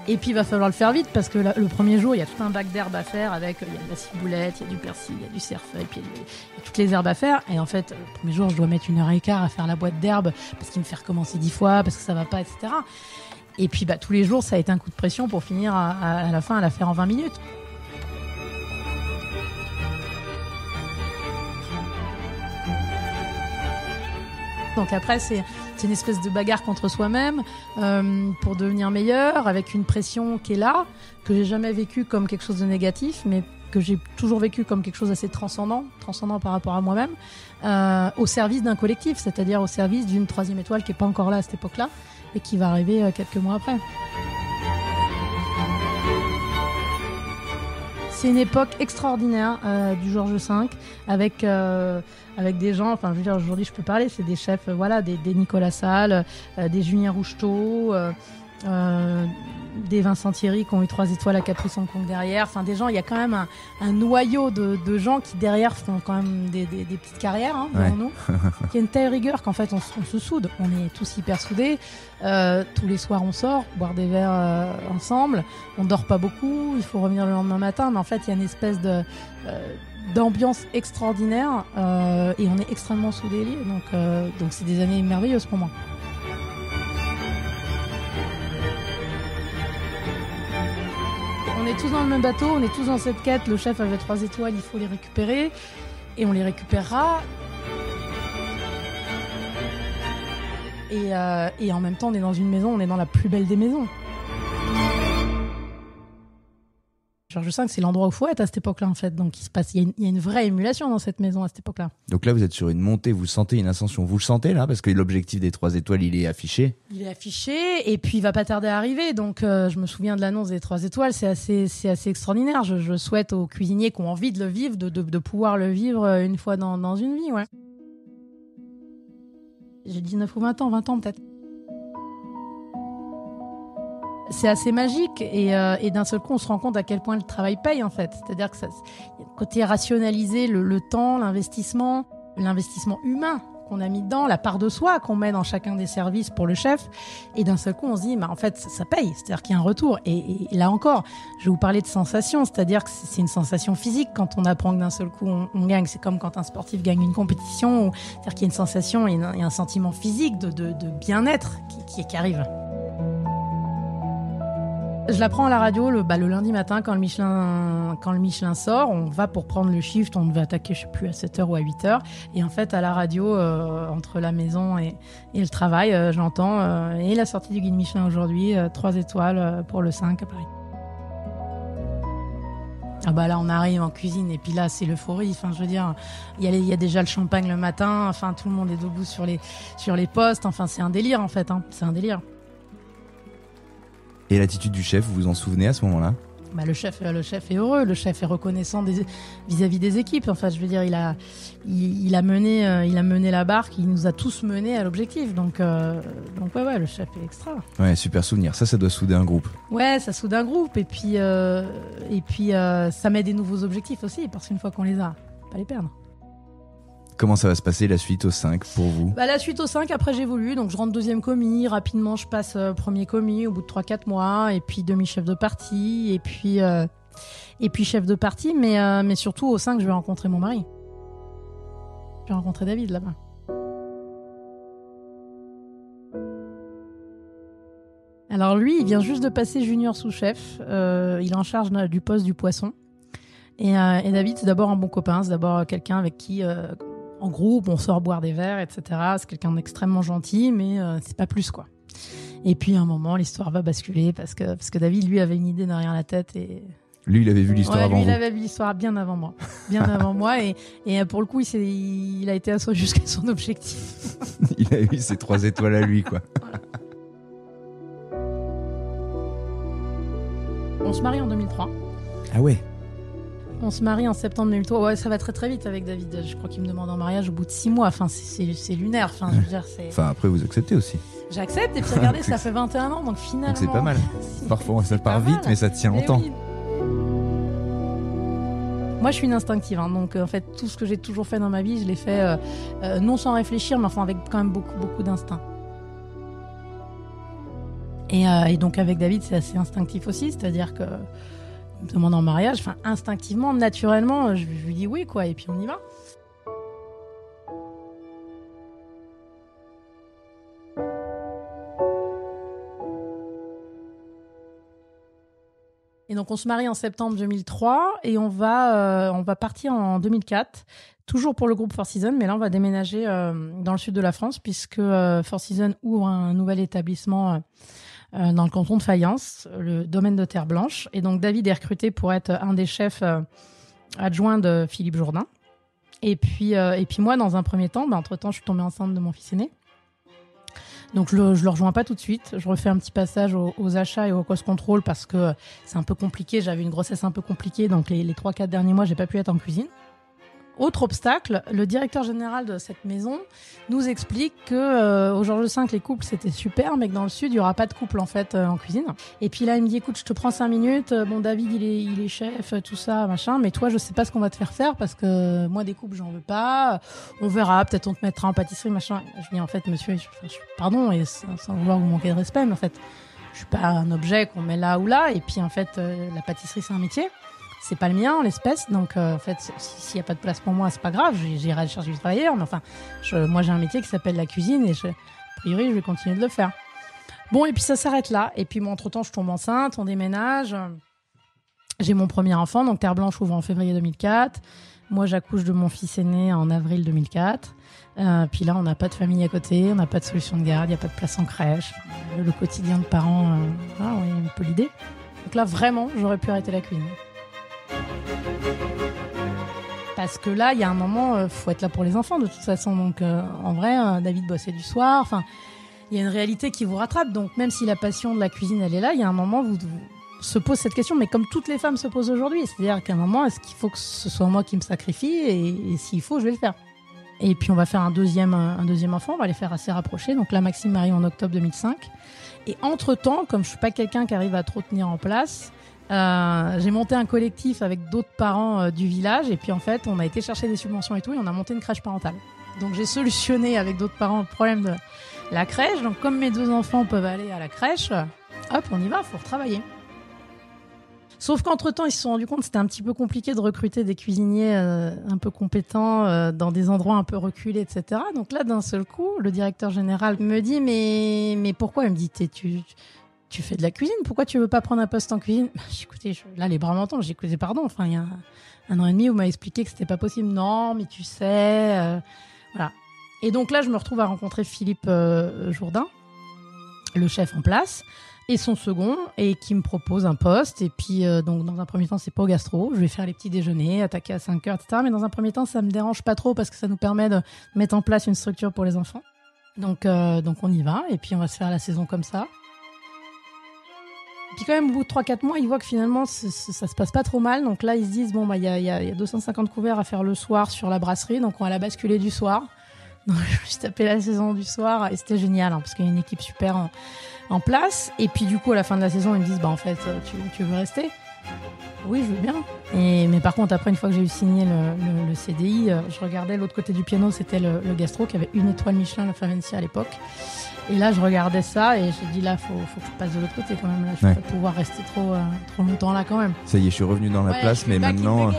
Et puis, il va falloir le faire vite, parce que le premier jour, il y a tout un bac d'herbes à faire, avec, il y a de la ciboulette, il y a du persil, il y a du cerfeuil, puis il y a toutes les herbes à faire. Et en fait, le premier jour, je dois mettre 1h15 à faire la boîte d'herbes, parce qu'il me fait recommencer 10 fois, parce que ça va pas, etc. Et puis tous les jours, ça a été un coup de pression pour finir à la fin à la faire en 20 minutes. Donc après, c'est une espèce de bagarre contre soi-même pour devenir meilleur, avec une pression qui est là, que j'ai jamais vécue comme quelque chose de négatif, mais que j'ai toujours vécu comme quelque chose d'assez transcendant par rapport à moi-même, au service d'un collectif, c'est-à-dire au service d'une 3e étoile qui n'est pas encore là à cette époque-là, et qui va arriver quelques mois après. C'est une époque extraordinaire du Georges V, avec des gens, enfin je veux dire aujourd'hui je peux parler, c'est des chefs, des Nicolas Salles, des Julien Roucheteau, des Vincent Thierry qui ont eu 3 étoiles à Capri-Hong-Kong derrière, enfin des gens, il y a quand même un noyau de gens qui derrière font quand même des petites carrières devant nous, qui a une telle rigueur qu'en fait on se soude, on est tous hyper soudés, tous les soirs on sort, boire des verres ensemble, on dort pas beaucoup, il faut revenir le lendemain matin, mais en fait il y a une espèce d'ambiance extraordinaire et on est extrêmement soudés et liés, donc c'est des années merveilleuses pour moi. On est tous dans le même bateau, on est tous dans cette quête. Le chef avait 3 étoiles, il faut les récupérer. Et on les récupérera. Et en même temps, on est dans une maison, on est dans la plus belle des maisons. Georges V, c'est l'endroit où il faut être à cette époque-là, en fait. Donc, il y a une vraie émulation dans cette maison à cette époque-là. Donc là, vous êtes sur une montée, vous sentez une ascension. Vous le sentez, là? Parce que l'objectif des 3 étoiles, il est affiché. Il est affiché, et puis il va pas tarder à arriver. Donc, je me souviens de l'annonce des 3 étoiles. C'est assez extraordinaire. Je souhaite aux cuisiniers qui ont envie de le vivre, de pouvoir le vivre une fois dans une vie, ouais. J'ai 19 ou 20 ans peut-être. C'est assez magique et d'un seul coup on se rend compte à quel point le travail paye en fait. C'est-à-dire que côté rationaliser le temps, l'investissement humain qu'on a mis dedans, la part de soi qu'on met dans chacun des services pour le chef, et d'un seul coup on se dit en fait ça paye, c'est-à-dire qu'il y a un retour. Et là encore, je vais vous parler de sensation, c'est-à-dire que c'est une sensation physique quand on apprend que d'un seul coup on gagne. C'est comme quand un sportif gagne une compétition, c'est-à-dire qu'il y a une sensation et un sentiment physique de bien-être qui arrive. Je l'apprends à la radio le lundi matin quand le Michelin sort. On va pour prendre le shift, on devait attaquer, je sais plus, à 7h ou à 8h. Et en fait, à la radio, entre la maison et le travail, j'entends et la sortie du guide Michelin aujourd'hui, 3 étoiles pour le 5 à Paris. Ah là, on arrive en cuisine et puis là, c'est l'euphorie. Enfin, je veux dire, il y a déjà le champagne le matin. Enfin, tout le monde est debout sur les postes. Enfin, c'est un délire en fait. C'est un délire. Et l'attitude du chef, vous vous en souvenez à ce moment-là? Le chef est heureux, le chef est reconnaissant vis-à-vis des équipes. Enfin, je veux dire, il a mené la barque, il nous a tous menés à l'objectif. Donc ouais, le chef est extra. Ouais, super souvenir. Ça doit souder un groupe. Ouais, ça soude un groupe. Et puis ça met des nouveaux objectifs aussi, parce qu'une fois qu'on les a, pas les perdre. Comment ça va se passer la suite au 5 pour vous? La suite au 5, après j'évolue, donc je rentre 2e commis, rapidement je passe 1er commis au bout de 3-4 mois, et puis demi-chef de partie, et puis chef de partie, mais surtout au 5 je vais rencontrer mon mari. Je vais rencontrer David là-bas. Alors lui, il vient juste de passer junior sous-chef, il est en charge du poste du poisson, et David c'est d'abord un bon copain, c'est d'abord quelqu'un avec qui... en groupe, on sort boire des verres, etc. C'est quelqu'un d'extrêmement gentil, mais c'est pas plus, quoi. Et puis, à un moment, l'histoire va basculer parce que David, lui, avait une idée derrière la tête. Et... Lui, il avait vu l'histoire avant vous. Il avait vu l'histoire bien avant moi. Bien avant moi. Et pour le coup, il a été assuré jusqu'à son objectif. Il a eu ses 3 étoiles à lui, quoi. Voilà. On se marie en 2003. Ah ouais. On se marie en septembre 2003. Ouais, ça va très très vite avec David. Je crois qu'il me demande en mariage au bout de 6 mois. Enfin, c'est lunaire. Enfin, je veux dire, c'est... Enfin, après, vous acceptez aussi. J'accepte, et puis regardez, ça fait 21 ans, donc finalement... Donc c'est pas mal. Parfois, ça part vite, mais ça tient Mais longtemps. oui. Moi, je suis une instinctive, hein, donc en fait, tout ce que j'ai toujours fait dans ma vie, je l'ai fait non sans réfléchir, mais enfin avec quand même beaucoup d'instinct. Et donc avec David, c'est assez instinctif aussi, c'est-à-dire que il me demande en mariage, enfin instinctivement, naturellement, je lui dis oui, quoi, et puis on y va. Et donc on se marie en septembre 2003 et on va partir en 2004, toujours pour le groupe Four Seasons, mais là on va déménager dans le sud de la France puisque Four Seasons ouvre un nouvel établissement dans le canton de Fayence, le domaine de Terre Blanche. Et donc David est recruté pour être un des chefs adjoints de Philippe Jourdain. Et puis moi, dans un premier temps, entre-temps, je suis tombée enceinte de mon fils aîné. Donc je le rejoins pas tout de suite. Je refais un petit passage aux achats et au cost control parce que c'est un peu compliqué. J'avais une grossesse un peu compliquée, donc les 3-4 derniers mois, j'ai pas pu être en cuisine. Autre obstacle, le directeur général de cette maison nous explique que au Georges V, les couples c'était super, mais que dans le sud il y aura pas de couple en fait en cuisine. Et puis là il me dit écoute, je te prends 5 minutes. Bon, David il est chef, tout ça machin, mais toi je sais pas ce qu'on va te faire parce que moi des couples j'en veux pas. On verra, peut-être on te mettra en pâtisserie machin. Je dis en fait monsieur, pardon et sans vouloir vous manquer de respect, mais en fait je suis pas un objet qu'on met là ou là. Et puis en fait la pâtisserie c'est un métier. C'est pas le mien, l'espèce, donc en fait, s'il n'y a pas de place pour moi, c'est pas grave, j'irai chercher du travail ailleurs, mais enfin, moi j'ai un métier qui s'appelle la cuisine et a priori, je vais continuer de le faire. Bon, et puis ça s'arrête là, et puis moi, entre-temps, je tombe enceinte, on déménage, j'ai mon premier enfant, donc Terre Blanche ouvre en février 2004, moi j'accouche de mon fils aîné en avril 2004, puis là, on n'a pas de famille à côté, on n'a pas de solution de garde, il n'y a pas de place en crèche, le quotidien de parents, voilà, oui, un peu l'idée. Donc là, vraiment, j'aurais pu arrêter la cuisine. Parce que là, il y a un moment, faut être là pour les enfants de toute façon. Donc, en vrai, David bossait du soir. Enfin, il y a une réalité qui vous rattrape. Donc, même si la passion de la cuisine, elle est là, il y a un moment où vous se pose cette question, mais comme toutes les femmes se posent aujourd'hui. C'est-à-dire qu'à un moment, est-ce qu'il faut que ce soit moi qui me sacrifie et s'il faut, je vais le faire. Et puis, on va faire un deuxième enfant. On va les faire assez rapprochés. Donc là, Maxime marie en octobre 2005. Et entre-temps, comme je suis pas quelqu'un qui arrive à trop tenir en place, j'ai monté un collectif avec d'autres parents du village et puis en fait on a été chercher des subventions et tout et on a monté une crèche parentale. Donc j'ai solutionné avec d'autres parents le problème de la crèche. Donc comme mes 2 enfants peuvent aller à la crèche, hop on y va, faut retravailler. Sauf qu'entre-temps ils se sont rendus compte que c'était un petit peu compliqué de recruter des cuisiniers un peu compétents dans des endroits un peu reculés, etc. Donc là d'un seul coup le directeur général me dit mais pourquoi? Il me dit tu fais de la cuisine, pourquoi tu veux pas prendre un poste en cuisine? Écoutez, là les bras m'en tombent, j'ai écouté pardon, enfin il y a 1 an et demi vous m'avez expliqué que c'était pas possible. Non mais tu sais, voilà. Et donc là je me retrouve à rencontrer Philippe Jourdain, le chef en place, et son second, et qui me propose un poste. Et puis donc dans un premier temps c'est pas au gastro, je vais faire les petits déjeuners, attaquer à 5h, etc. Mais dans un premier temps ça me dérange pas trop parce que ça nous permet de mettre en place une structure pour les enfants. Donc on y va, et puis on va se faire la saison comme ça. Puis quand même, au bout de 3-4 mois, ils voient que finalement, ça se passe pas trop mal. Donc là, ils se disent, bon, il y a 250 couverts à faire le soir sur la brasserie. Donc on va la basculer du soir. Donc je me suis tapé la saison du soir et c'était génial parce qu'il y a une équipe super en place. Et puis du coup, à la fin de la saison, ils me disent, en fait, tu veux rester? Oui, je veux bien. Mais par contre, après, une fois que j'ai eu signé le CDI, je regardais l'autre côté du piano, c'était le gastro qui avait 1 étoile Michelin, le Favencia à l'époque. Et là, je regardais ça et j'ai dit là, faut que je passe de l'autre côté quand même. Là, je vais pas pouvoir rester trop longtemps là quand même. Ça y est, je suis revenu dans la place, mais maintenant.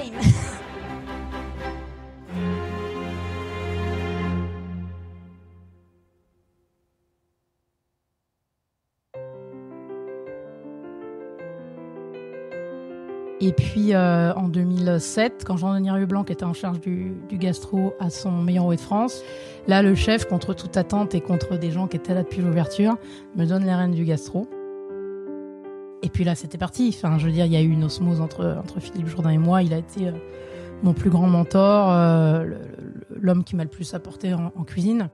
Et puis en 2007, quand Jean-Denis Rieux-Blanc, qui était en charge du gastro à son meilleur haut de France, là le chef, contre toute attente et contre des gens qui étaient là depuis l'ouverture, me donne les rênes du gastro. Et puis là c'était parti. Enfin, je veux dire, il y a eu une osmose entre Philippe Jourdain et moi. Il a été mon plus grand mentor, l'homme qui m'a le plus apporté en cuisine.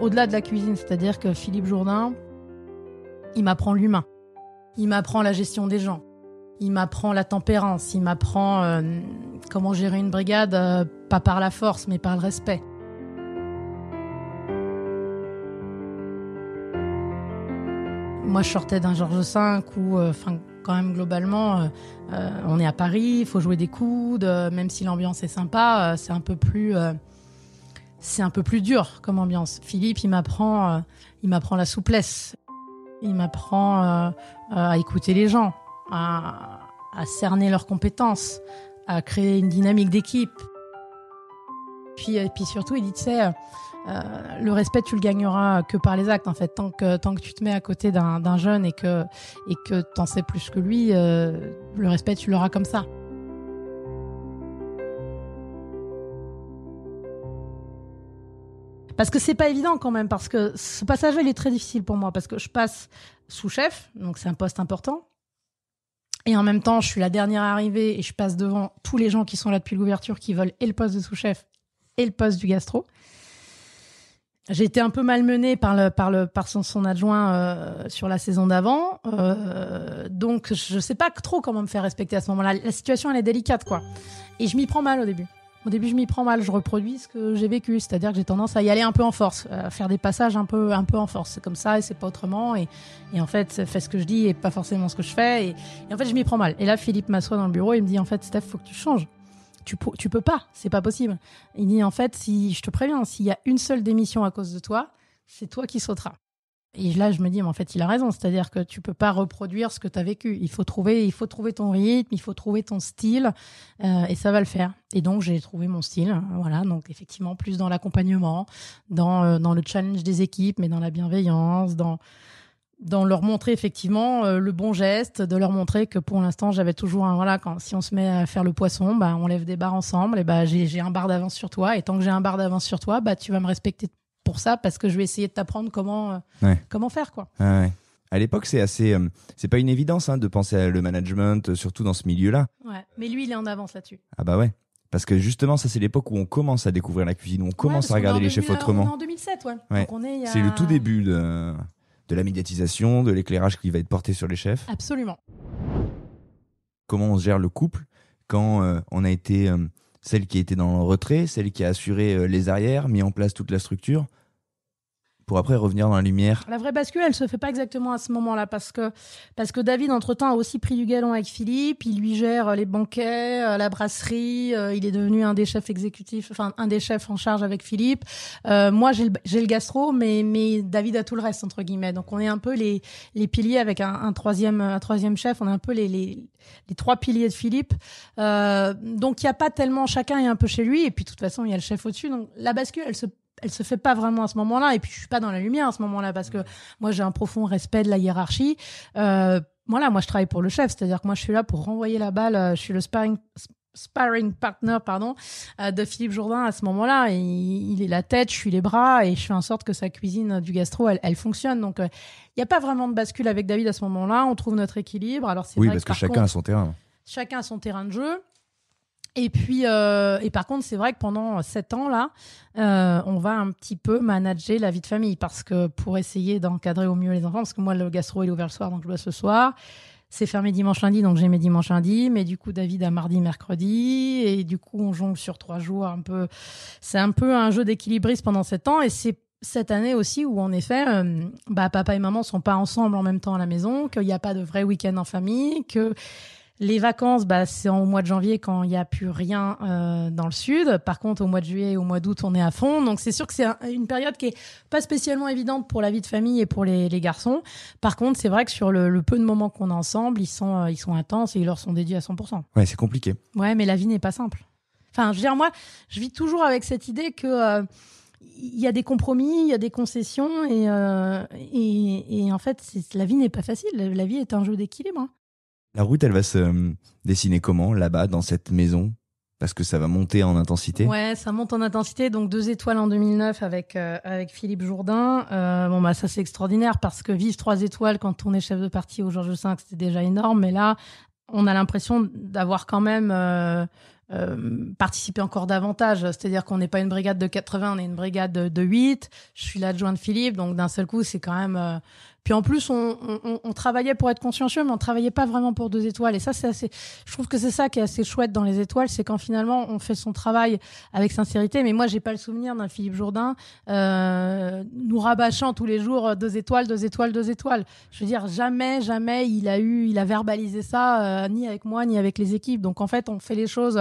Au-delà de la cuisine, c'est-à-dire que Philippe Jourdain, il m'apprend l'humain. Il m'apprend la gestion des gens. Il m'apprend la tempérance, il m'apprend comment gérer une brigade, pas par la force, mais par le respect. Moi, je sortais d'un Georges V où, quand même, globalement, on est à Paris, il faut jouer des coudes, même si l'ambiance est sympa, c'est un peu plus dur comme ambiance. Philippe, il m'apprend la souplesse. Il m'apprend à écouter les gens, à cerner leurs compétences, à créer une dynamique d'équipe. Puis surtout, il dit, tu sais, le respect, tu le gagneras que par les actes, en fait. Tant que tu te mets à côté d'un jeune et que t'en sais plus que lui, le respect, tu l'auras comme ça. Parce que c'est pas évident quand même, parce que ce passage-là, il est très difficile pour moi, parce que je passe sous-chef, donc c'est un poste important. Et en même temps, je suis la dernière arrivée et je passe devant tous les gens qui sont là depuis l'ouverture, qui veulent et le poste de sous-chef et le poste du gastro. J'ai été un peu malmenée par son adjoint sur la saison d'avant. Donc, je sais pas trop comment me faire respecter à ce moment-là. La situation, elle est délicate, quoi. Et je m'y prends mal au début. Au début, je m'y prends mal. Je reproduis ce que j'ai vécu. C'est-à-dire que j'ai tendance à y aller un peu en force, à faire des passages un peu en force. C'est comme ça et c'est pas autrement. Et en fait, fais ce que je dis et pas forcément ce que je fais. Et en fait, je m'y prends mal. Et là, Philippe m'assoit dans le bureau et il me dit, en fait, Steph, faut que tu changes. Tu peux pas, c'est pas possible. Il dit, en fait, si je te préviens, s'il y a une seule démission à cause de toi, c'est toi qui sauteras. Et là, je me dis, mais en fait, il a raison. C'est-à-dire que tu peux pas reproduire ce que tu as vécu. Il faut trouver ton rythme, il faut trouver ton style, et ça va le faire. Et donc, j'ai trouvé mon style. Voilà. Donc, effectivement, plus dans l'accompagnement, dans le challenge des équipes, mais dans la bienveillance, dans leur montrer effectivement le bon geste, de leur montrer que pour l'instant j'avais toujours si on se met à faire le poisson, on lève des barres ensemble, et j'ai un bar d'avance sur toi, et tant que j'ai un bar d'avance sur toi, tu vas me respecter pour ça, parce que je vais essayer de t'apprendre comment faire, quoi. Ouais. À l'époque, c'est pas une évidence de penser à le management, surtout dans ce milieu-là. Ouais, mais lui il est en avance là-dessus. Ah bah ouais. Parce que justement, ça c'est l'époque où on commence à découvrir la cuisine, où on commence à regarder les chefs autrement. On est en 2007, ouais. Donc C'est le tout début de la médiatisation, de l'éclairage qui va être porté sur les chefs. Absolument. Comment on se gère le couple quand on a été celle qui était dans le retrait, celle qui a assuré les arrières, mis en place toute la structure, pour après revenir dans la lumière. La vraie bascule, elle se fait pas exactement à ce moment-là, parce que David, entre-temps, a aussi pris du galon avec Philippe. Il lui gère les banquets, la brasserie. Il est devenu un des chefs exécutifs, un des chefs en charge avec Philippe. Moi, j'ai le gastro, mais David a tout le reste, entre guillemets. Donc, on est un peu les piliers avec un troisième chef. On est un peu les trois piliers de Philippe. Donc, il y a pas tellement, chacun est un peu chez lui. Et puis, de toute façon, il y a le chef au-dessus. Donc, la bascule, elle se fait pas vraiment à ce moment-là, et puis je suis pas dans la lumière à ce moment-là, parce que moi j'ai un profond respect de la hiérarchie. Moi je travaille pour le chef, c'est-à-dire que moi je suis là pour renvoyer la balle, je suis le sparring partner de Philippe Jourdain à ce moment-là, et il est la tête, je suis les bras, et je fais en sorte que sa cuisine du gastro elle fonctionne. Donc il y a pas vraiment de bascule avec David à ce moment-là, on trouve notre équilibre. Alors c'est vrai parce que chacun a son terrain. Chacun a son terrain de jeu. Et puis, et par contre, c'est vrai que pendant 7 ans, là, on va un petit peu manager la vie de famille, parce que pour essayer d'encadrer au mieux les enfants, parce que moi, le gastro, il est ouvert le soir, donc je bosse le soir. C'est fermé dimanche, lundi, donc j'ai mes dimanches, lundi. Mais du coup, David a mardi, mercredi. Et du coup, on jongle sur 3 jours un peu. C'est un peu un jeu d'équilibriste pendant 7 ans. Et c'est cette année aussi où, en effet, papa et maman sont pas ensemble en même temps à la maison, qu'il n'y a pas de vrai week-end en famille, que les vacances, c'est au mois de janvier quand il n'y a plus rien dans le sud. Par contre, au mois de juillet et au mois d'août, on est à fond. Donc, c'est sûr que c'est une période qui est pas spécialement évidente pour la vie de famille et pour les garçons. Par contre, c'est vrai que sur le peu de moments qu'on a ensemble, ils sont intenses et ils leur sont dédiés à 100%. Ouais, c'est compliqué. Ouais, mais la vie n'est pas simple. Enfin, je veux dire, moi, je vis toujours avec cette idée que il y a des compromis, il y a des concessions, et en fait, la vie n'est pas facile. La vie est un jeu d'équilibre. La route, elle va se dessiner comment, là-bas, dans cette maison? Parce que ça va monter en intensité. Ouais, ça monte en intensité. Donc 2 étoiles en 2009 avec Philippe Jourdain. Ça c'est extraordinaire, parce que vivre 3 étoiles quand on est chef de parti au Georges V, c'était déjà énorme. Mais là, on a l'impression d'avoir quand même participé encore davantage. C'est-à-dire qu'on n'est pas une brigade de 80, on est une brigade de 8. Je suis l'adjoint de Philippe, donc d'un seul coup, c'est quand même Puis en plus, on travaillait pour être consciencieux, mais on travaillait pas vraiment pour 2 étoiles. Et ça, je trouve que c'est ça qui est assez chouette dans les étoiles, c'est quand finalement on fait son travail avec sincérité. Mais moi, j'ai pas le souvenir d'un Philippe Jourdain nous rabâchant tous les jours 2 étoiles, 2 étoiles, 2 étoiles. Je veux dire, jamais il a verbalisé ça, ni avec moi, ni avec les équipes. Donc en fait, on fait les choses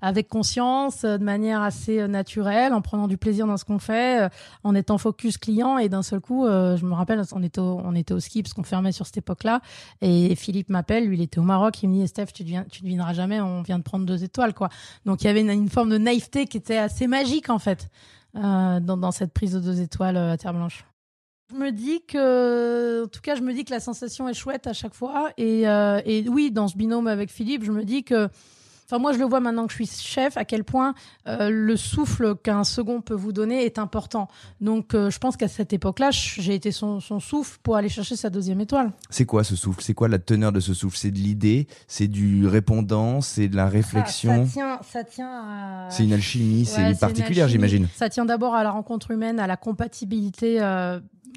avec conscience, de manière assez naturelle, en prenant du plaisir dans ce qu'on fait, en étant focus client. Et d'un seul coup, je me rappelle, on était au ski parce qu'on fermait sur cette époque-là. Et Philippe m'appelle, lui, il était au Maroc. Il me dit, Steph, tu devineras jamais, on vient de prendre 2 étoiles, quoi. Donc il y avait une forme de naïveté qui était assez magique, en fait, dans cette prise de 2 étoiles à Terre Blanche. En tout cas, je me dis que la sensation est chouette à chaque fois. Et oui, dans ce binôme avec Philippe, je me dis que, enfin, moi, je le vois maintenant que je suis chef, à quel point le souffle qu'un second peut vous donner est important. Donc, je pense qu'à cette époque-là, j'ai été son souffle pour aller chercher sa 2e étoile. C'est quoi ce souffle? C'est quoi la teneur de ce souffle? C'est de l'idée? C'est du répondant? C'est de la réflexion? Ça tient à... C'est une alchimie, c'est particulière, j'imagine. Ça tient d'abord à la rencontre humaine, à la compatibilité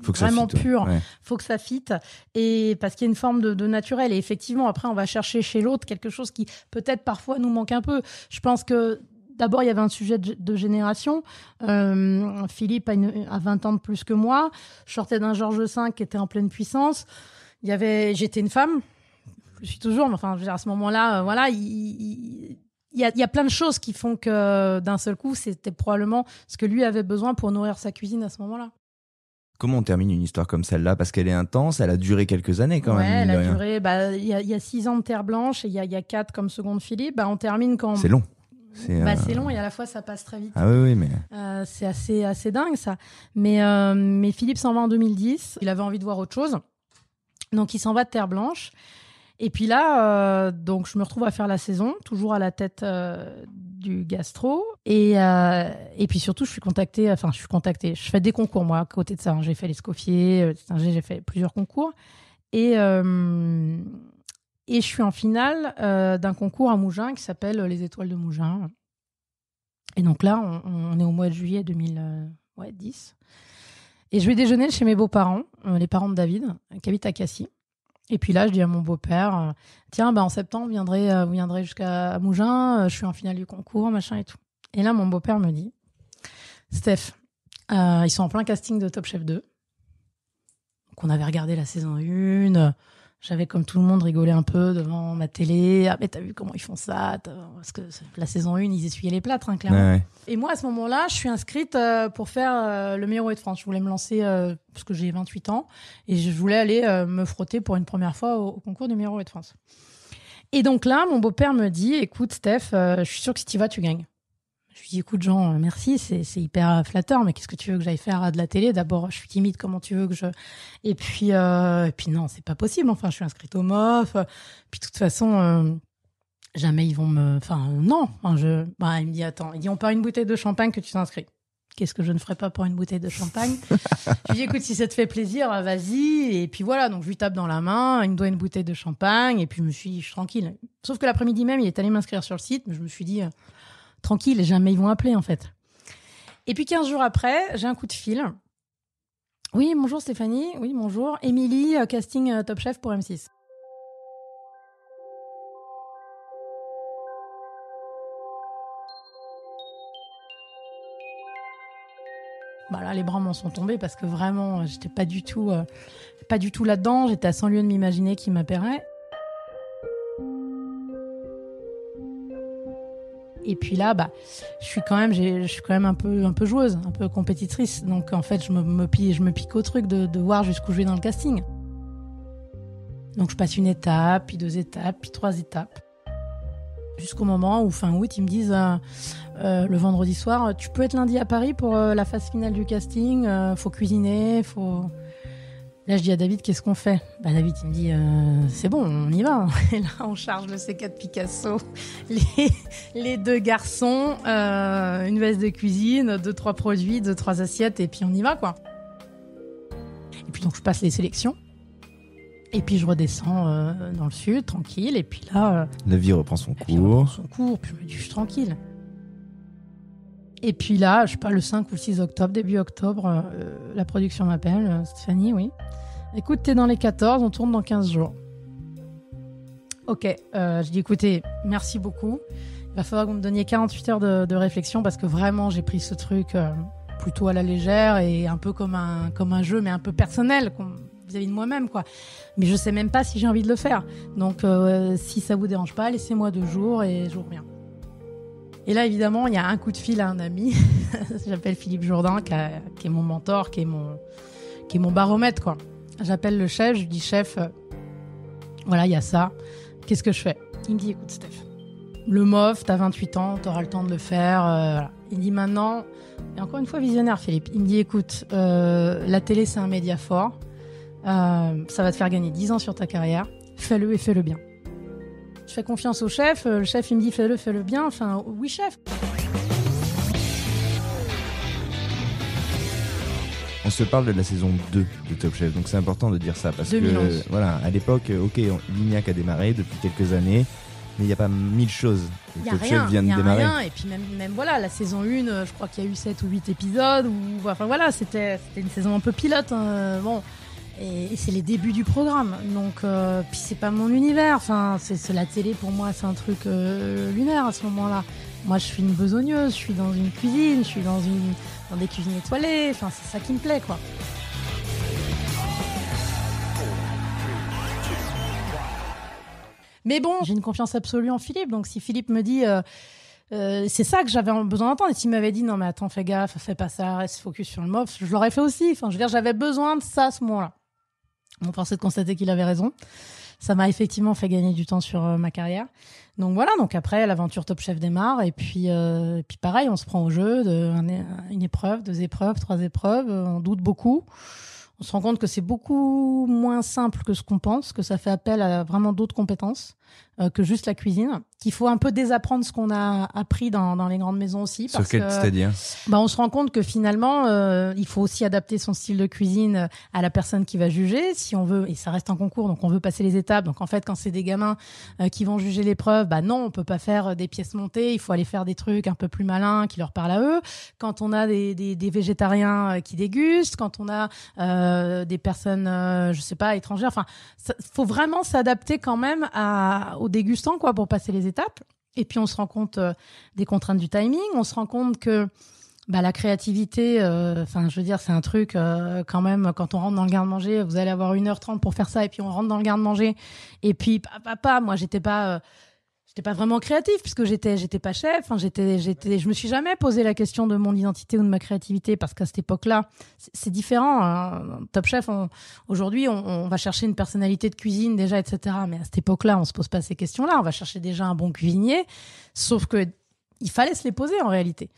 faut que vraiment ça fit, pure. Ouais. Faut que ça fitte. Et parce qu'il y a une forme de naturel. Et effectivement, après, on va chercher chez l'autre quelque chose qui peut-être parfois nous manque un peu. Je pense que d'abord, il y avait un sujet de génération. Philippe a 20 ans de plus que moi. Je sortais d'un Georges V qui était en pleine puissance. J'étais une femme. Je suis toujours, mais enfin, je veux dire, à ce moment-là, voilà, il y a plein de choses qui font que d'un seul coup, c'était probablement ce que lui avait besoin pour nourrir sa cuisine à ce moment-là. Comment on termine une histoire comme celle-là? Parce qu'elle est intense, elle a duré quelques années quand même. Elle a duré, il y a 6 ans de Terre Blanche et il y a 4 comme seconde Philippe. On termine quand... C'est long. C'est long et à la fois ça passe très vite. Ah oui, mais... c'est assez dingue ça. Mais Philippe s'en va en 2010. Il avait envie de voir autre chose. Donc il s'en va de Terre Blanche. Et puis là, donc je me retrouve à faire la saison, toujours à la tête du gastro. Et puis surtout, je suis contactée. Je fais des concours, moi, à côté de ça. J'ai fait l'Escoffier, j'ai fait plusieurs concours. Et je suis en finale d'un concours à Mougins qui s'appelle Les Étoiles de Mougins. Et donc là, on est au mois de juillet 2010. Et je vais déjeuner chez mes beaux-parents, les parents de David, qui habitent à Cassis. Et puis là, je dis à mon beau-père, tiens, en septembre, vous viendrez jusqu'à Mougins, je suis en finale du concours, machin et tout. Et là, mon beau-père me dit, Steph, ils sont en plein casting de Top Chef 2. Donc, on avait regardé la saison 1. J'avais, comme tout le monde, rigolé un peu devant ma télé. Ah, mais t'as vu comment ils font ça? Parce que la saison 1, ils essuyaient les plâtres, hein, clairement. Ouais. Et moi, à ce moment-là, je suis inscrite pour faire le meilleur Rouet de France. Je voulais me lancer, parce que j'ai 28 ans, et je voulais aller me frotter pour une première fois au concours du meilleur Rouet de France. Et donc là, mon beau-père me dit, écoute, Steph, je suis sûre que si tu y vas, tu gagnes. Je lui dis, écoute, Jean, merci, c'est hyper flatteur, mais qu'est-ce que tu veux que j'aille faire de la télé? D'abord, je suis timide, comment tu veux que je... Et puis non, c'est pas possible. Enfin, je suis inscrite au MOF. Puis de toute façon, jamais ils vont me... Enfin, non. Il me dit, attends, on part une bouteille de champagne que tu t'inscris. Qu'est-ce que je ne ferais pas pour une bouteille de champagne? Je lui dis, écoute, si ça te fait plaisir, vas-y. Et puis voilà, donc je lui tape dans la main, il me doit une bouteille de champagne, et puis je suis tranquille. Sauf que l'après-midi même, il est allé m'inscrire sur le site, mais je me suis dit... tranquille, jamais ils vont appeler en fait. Et puis 15 jours après, j'ai un coup de fil. Oui, bonjour Stéphanie. Oui, bonjour. Émilie, casting Top Chef pour M6. Là, les bras m'en sont tombés parce que vraiment, j'étais pas du tout là-dedans. J'étais à 100 lieues de m'imaginer qui m'appellerait. Et puis là, je suis quand même un peu joueuse, un peu compétitrice. Donc en fait, je me pique au truc de voir jusqu'où je vais dans le casting. Donc je passe une étape, puis 2 étapes, puis 3 étapes. Jusqu'au moment où fin août, ils me disent le vendredi soir, tu peux être lundi à Paris pour la phase finale du casting. Faut cuisiner, faut... Là, je dis à David, qu'est-ce qu'on fait? David, il me dit, c'est bon, on y va. Et là, on charge le C4 Picasso, les 2 garçons, une veste de cuisine, 2-3 produits, 2-3 assiettes, et puis on y va, quoi. Et puis donc, je passe les sélections. Et puis, je redescends dans le sud, tranquille. Et puis là... la vie reprend son cours. Puis je me dis, je suis tranquille. Et puis là, je sais pas, le 5 ou le 6 octobre, début octobre, la production m'appelle, Stéphanie, oui. Écoute, t'es dans les 14, on tourne dans 15 jours. Ok, je dis écoutez, merci beaucoup. Il va falloir que vous me donniez 48 heures de réflexion parce que vraiment, j'ai pris ce truc plutôt à la légère et un peu comme un jeu, mais un peu personnel vis-à-vis de moi-même, quoi. Mais je sais même pas si j'ai envie de le faire. Donc, si ça vous dérange pas, laissez-moi 2 jours et je vous reviens. Et là, évidemment, il y a un coup de fil à un ami. J'appelle Philippe Jourdain, qui est mon mentor, qui est mon baromètre, quoi. J'appelle le chef, je lui dis chef, voilà, il y a ça. Qu'est-ce que je fais? Il me dit écoute, Steph, le MOF, t'as 28 ans, t'auras le temps de le faire. Voilà. Il me dit maintenant, et encore une fois visionnaire, Philippe. Il me dit écoute, la télé, c'est un média fort. Ça va te faire gagner 10 ans sur ta carrière. Fais-le et fais-le bien. Je fais confiance au chef. Le chef, il me dit fais-le bien. Enfin, oui, chef. On se parle de la saison 2 de Top Chef, donc c'est important de dire ça parce 2011. que voilà, à l'époque, ok, Lignac a démarré depuis quelques années, mais il n'y a pas 1000 choses. Top Chef vient de démarrer. Rien. Et puis même voilà, la saison 1, je crois qu'il y a eu 7 ou 8 épisodes. Enfin voilà, c'était une saison un peu pilote. Bon. Et c'est les débuts du programme, donc puis c'est pas mon univers. Enfin, c'est la télé pour moi, c'est un truc lunaire à ce moment-là. Moi, je suis une besogneuse, je suis dans une cuisine, je suis dans des cuisines étoilées. Enfin, c'est ça qui me plaît, quoi. Mais bon, j'ai une confiance absolue en Philippe. Donc, si Philippe me dit c'est ça que j'avais besoin d'entendre. Et s'il m'avait dit non mais attends, fais gaffe, fais pas ça, reste focus sur le MOF, je l'aurais fait aussi. Enfin, je veux dire, j'avais besoin de ça à ce moment-là. Bon, force est de constater qu'il avait raison. Ça m'a effectivement fait gagner du temps sur ma carrière. Donc voilà, donc après l'aventure Top Chef démarre et puis pareil, on se prend au jeu une épreuve, 2 épreuves, 3 épreuves, on doute beaucoup. On se rend compte que c'est beaucoup moins simple que ce qu'on pense, que ça fait appel à vraiment d'autres compétences que juste la cuisine, qu'il faut un peu désapprendre ce qu'on a appris dans les grandes maisons aussi. Parce que, c'est-à-dire on se rend compte que finalement, il faut aussi adapter son style de cuisine à la personne qui va juger, si on veut, et ça reste un concours, donc on veut passer les étapes. Donc en fait, quand c'est des gamins qui vont juger l'épreuve, non, on peut pas faire des pièces montées, il faut aller faire des trucs un peu plus malins qui leur parlent à eux. Quand on a des végétariens qui dégustent, quand on a des personnes, je sais pas, étrangères, enfin, faut vraiment s'adapter quand même aux dégustants, quoi, pour passer les étapes. Et puis on se rend compte des contraintes du timing, on se rend compte que la créativité, je veux dire, c'est un truc quand même, quand on rentre dans le garde-manger, vous allez avoir 1h30 pour faire ça, et puis on rentre dans le garde-manger, et puis moi j'étais pas vraiment créatif puisque j'étais pas chef. Enfin, je me suis jamais posé la question de mon identité ou de ma créativité parce qu'à cette époque-là, c'est différent. Hein. Top Chef, aujourd'hui, on va chercher une personnalité de cuisine déjà, etc. Mais à cette époque-là, on se pose pas ces questions-là. On va chercher déjà un bon cuisinier. Sauf que il fallait se les poser en réalité.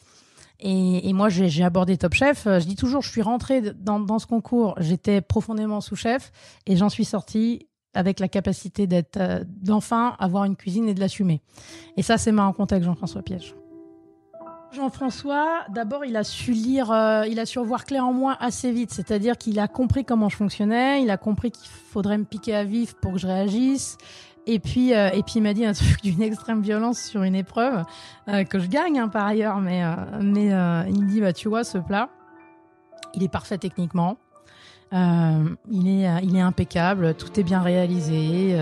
Et moi, j'ai abordé Top Chef. Je dis toujours, je suis rentrée dans ce concours. J'étais profondément sous-chef et j'en suis sortie avec la capacité d'enfin avoir une cuisine et de l'assumer. Et ça, c'est ma rencontre avec Jean-François Piège. Jean-François, d'abord, il a su lire, il a su voir clair en moi assez vite. C'est-à-dire qu'il a compris comment je fonctionnais, il a compris qu'il faudrait me piquer à vif pour que je réagisse. Et puis il m'a dit un truc d'une extrême violence sur une épreuve que je gagne par ailleurs. Mais il me dit, tu vois, ce plat, il est parfait techniquement. Il est impeccable, tout est bien réalisé,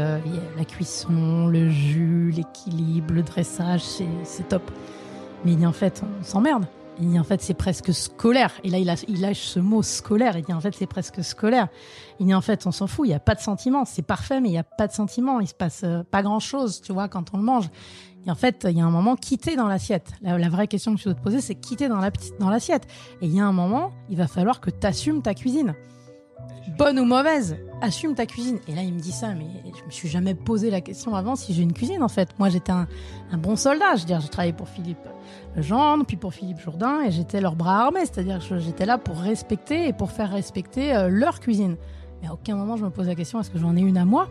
la cuisson, le jus, l'équilibre, le dressage, c'est top. Mais il dit en fait, on s'emmerde. Il dit en fait, c'est presque scolaire. Et là, il lâche ce mot scolaire. Il dit en fait, c'est presque scolaire. Il dit en fait, on s'en fout, il n'y a pas de sentiment. C'est parfait, mais il n'y a pas de sentiment. Il se passe pas grand-chose, tu vois, quand on le mange. Et en fait, il y a un moment, quitter dans l'assiette. La vraie question que tu dois te poser, c'est quitter dans l'assiette. Et il y a un moment, il va falloir que tu assumes ta cuisine. Bonne ou mauvaise, assume ta cuisine. Et là, il me dit ça, mais je me suis jamais posé la question avant si j'ai une cuisine, en fait. Moi, j'étais un bon soldat. Je veux dire, j'ai travaillé pour Philippe Legendre, puis pour Philippe Jourdain, et j'étais leur bras armé. C'est-à-dire que j'étais là pour respecter et pour faire respecter leur cuisine. Mais à aucun moment, je me pose la question, est-ce que j'en ai une à moi?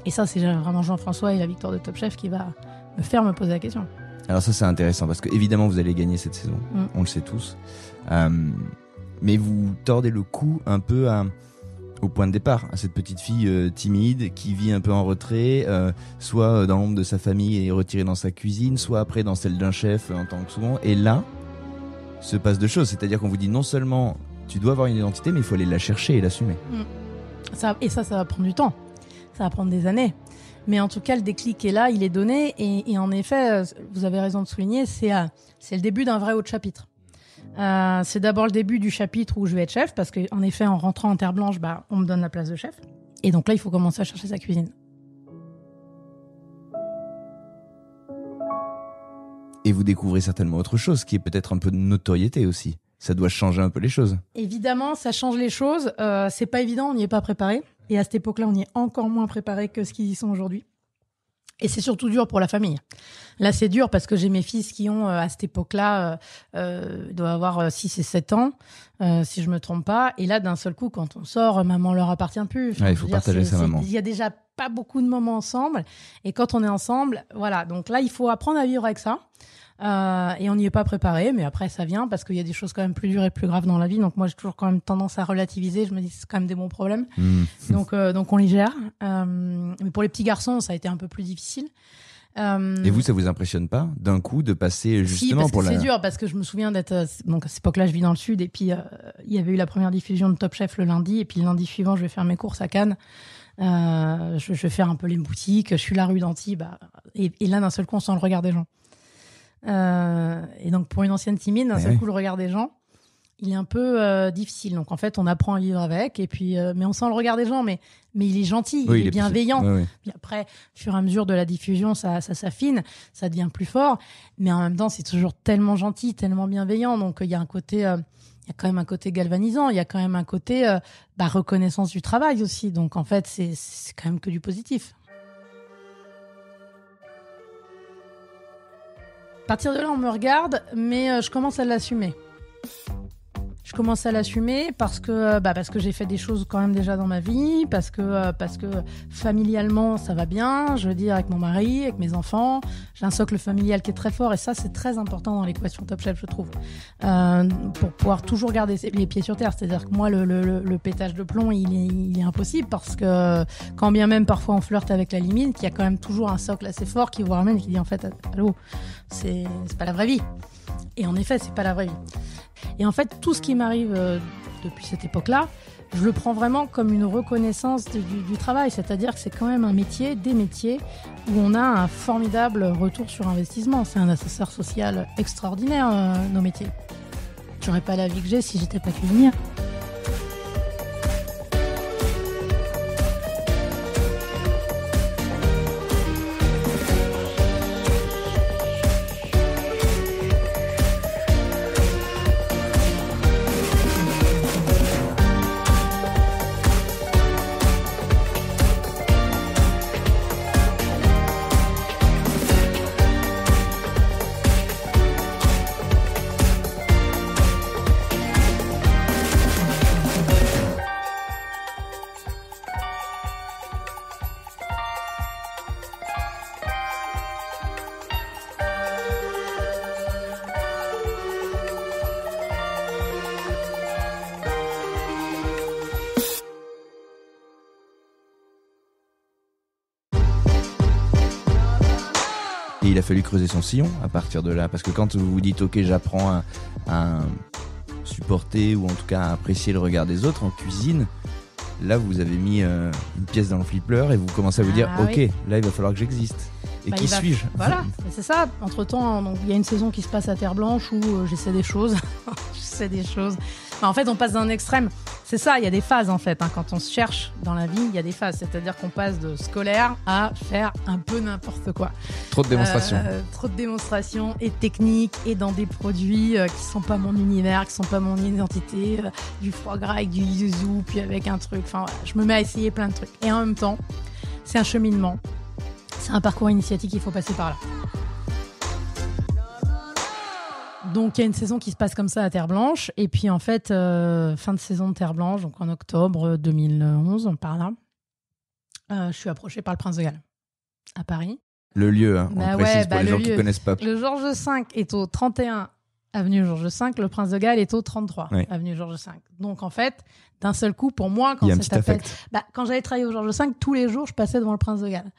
Et ça, c'est vraiment Jean-François et la victoire de Top Chef qui va me faire me poser la question. Alors ça, c'est intéressant, parce que évidemment, vous allez gagner cette saison. On le sait tous. Mais vous tordez le cou un peu au point de départ, à cette petite fille timide qui vit un peu en retrait, soit dans l'ombre de sa famille et retirée dans sa cuisine, soit après dans celle d'un chef en tant que second. Et là, se passent deux choses. C'est-à-dire qu'on vous dit non seulement tu dois avoir une identité, mais il faut aller la chercher et l'assumer. Ça va prendre du temps. Ça va prendre des années. Mais en tout cas, le déclic est là, il est donné. Et en effet, vous avez raison de souligner, c'est le début d'un vrai autre chapitre. C'est d'abord le début du chapitre où je vais être chef, parce qu'en effet, en rentrant en terre blanche, on me donne la place de chef. Et donc là, il faut commencer à chercher sa cuisine. Et vous découvrez certainement autre chose, qui est peut-être un peu de notoriété aussi. Ça doit changer un peu les choses. Évidemment, ça change les choses. C'est pas évident, on n'y est pas préparé. Et à cette époque-là, on y est encore moins préparé que ce qu'ils y sont aujourd'hui. Et c'est surtout dur pour la famille. Là, c'est dur parce que j'ai mes fils qui ont, à cette époque-là, doivent avoir 6 et 7 ans, si je me trompe pas. Et là, d'un seul coup, quand on sort, maman leur appartient plus. Enfin, il faut partager sa maman. Il y a déjà pas beaucoup de moments ensemble. Et quand on est ensemble, voilà. Donc là, il faut apprendre à vivre avec ça. Et on n'y est pas préparé, mais après ça vient parce qu'il y a des choses quand même plus dures et plus graves dans la vie. Donc moi j'ai toujours quand même tendance à relativiser. Je me dis c'est quand même des bons problèmes. Donc on les gère. Mais pour les petits garçons ça a été un peu plus difficile. Et vous, ça vous impressionne pas d'un coup de passer justement pour c'est dur parce que je me souviens d'être donc à cette époque-là je vis dans le sud et puis il y avait eu la première diffusion de Top Chef le lundi et puis le lundi suivant je vais faire mes courses à Cannes. Je vais faire un peu les boutiques. Je suis la rue d'Antibes et là d'un seul coup on sent le regard des gens. Et donc pour une ancienne timide, d'un seul coup le regard des gens, il est un peu difficile. Donc en fait, on apprend à vivre avec. Et puis, mais on sent le regard des gens, mais il est gentil, il est bienveillant. Oui. Puis après, au fur et à mesure de la diffusion, ça s'affine, ça devient plus fort. Mais en même temps, c'est toujours tellement gentil, tellement bienveillant. Donc il y a un côté, il y a quand même un côté galvanisant. Il y a quand même un côté reconnaissance du travail aussi. Donc en fait, c'est quand même que du positif. À partir de là, on me regarde, mais je commence à l'assumer. Je commence à l'assumer parce que j'ai fait des choses quand même déjà dans ma vie, parce que familialement ça va bien, je veux dire avec mon mari, avec mes enfants, j'ai un socle familial qui est très fort et ça c'est très important dans l'équation Top Chef je trouve, pour pouvoir toujours garder les pieds sur terre. C'est-à-dire que moi le pétage de plomb il est impossible parce que quand bien même parfois on flirte avec la limite, il y a quand même toujours un socle assez fort qui vous ramène et qui dit en fait allô, c'est pas la vraie vie. Et en effet c'est pas la vraie vie. Et en fait, tout ce qui m'arrive depuis cette époque-là, je le prends vraiment comme une reconnaissance du travail. C'est-à-dire que c'est quand même un métier, des métiers, où on a un formidable retour sur investissement. C'est un ascenseur social extraordinaire, nos métiers. J'aurais pas la vie que j'ai si j'étais pas cuisinière. Et il a fallu creuser son sillon à partir de là. Parce que quand vous vous dites, ok, j'apprends à supporter ou en tout cas à apprécier le regard des autres en cuisine, là vous avez mis une pièce dans le flipper et vous commencez à vous dire, ok, oui. Là il va falloir que j'existe. Et qui suis-je ? Voilà, c'est ça. Entre-temps, il y a une saison qui se passe à Terre Blanche où j'essaie des choses. En fait, on passe d'un extrême. C'est ça, il y a des phases en fait. Quand on se cherche dans la vie, il y a des phases. C'est-à-dire qu'on passe de scolaire à faire un peu n'importe quoi. Trop de démonstrations. Trop de démonstrations et techniques et dans des produits qui sont pas mon univers, qui sont pas mon identité. Du foie gras avec du yuzu, puis avec un truc. Enfin, voilà, je me mets à essayer plein de trucs. Et en même temps, c'est un cheminement. C'est un parcours initiatique, il faut passer par là. Donc il y a une saison qui se passe comme ça à Terre Blanche. Et puis en fait, fin de saison de Terre Blanche, donc en octobre 2011, par là, je suis approchée par le Prince de Galles, à Paris. Le lieu, on précise pour les gens qui ne connaissent pas. Le Georges V est au 31 avenue Georges V, le Prince de Galles est au 33, avenue Georges V. Donc en fait, d'un seul coup, pour moi, quand quand j'allais travailler au Georges V, tous les jours, je passais devant le Prince de Galles.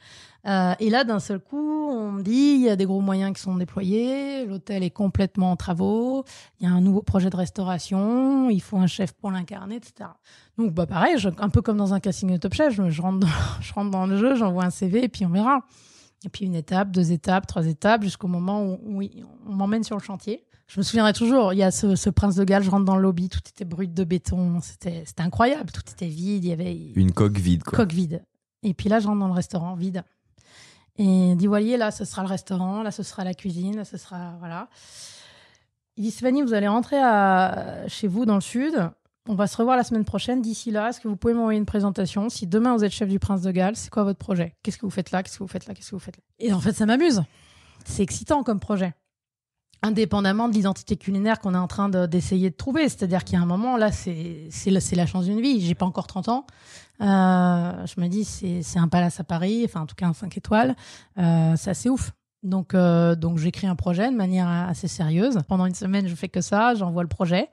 Et là, d'un seul coup, on me dit, il y a des gros moyens qui sont déployés, l'hôtel est complètement en travaux, il y a un nouveau projet de restauration, il faut un chef pour l'incarner, etc. Donc pareil, un peu comme dans un casting de Top Chef, je rentre dans le jeu, j'envoie un CV et puis on verra. Et puis 1 étape, 2 étapes, 3 étapes, jusqu'au moment où on m'emmène sur le chantier. Je me souviendrai toujours, il y a ce Prince de Galles, je rentre dans le lobby, tout était brut de béton, c'était incroyable, tout était vide, il y avait... Une coque vide, quoi. Coque vide. Et puis là, je rentre dans le restaurant, vide. Et il dit, voyez, là, ce sera le restaurant, là, ce sera la cuisine, là, ce sera... Voilà. Il dit, Stéphanie, vous allez rentrer chez vous dans le sud, on va se revoir la semaine prochaine. D'ici là, est-ce que vous pouvez m'envoyer une présentation? Si demain, vous êtes chef du Prince de Galles, c'est quoi votre projet? Qu'est-ce que vous faites là? Qu'est-ce que vous faites là? Qu'est-ce que vous faites là? Et en fait, ça m'amuse. C'est excitant comme projet. Indépendamment de l'identité culinaire qu'on est en train d'essayer de trouver. C'est-à-dire qu'il y a un moment, là, c'est la chance d'une vie. J'ai pas encore 30 ans. Je me dis, c'est un palace à Paris, enfin, en tout cas, un 5 étoiles. C'est assez ouf. Donc j'écris un projet de manière assez sérieuse. Pendant une semaine, je fais que ça, j'envoie le projet.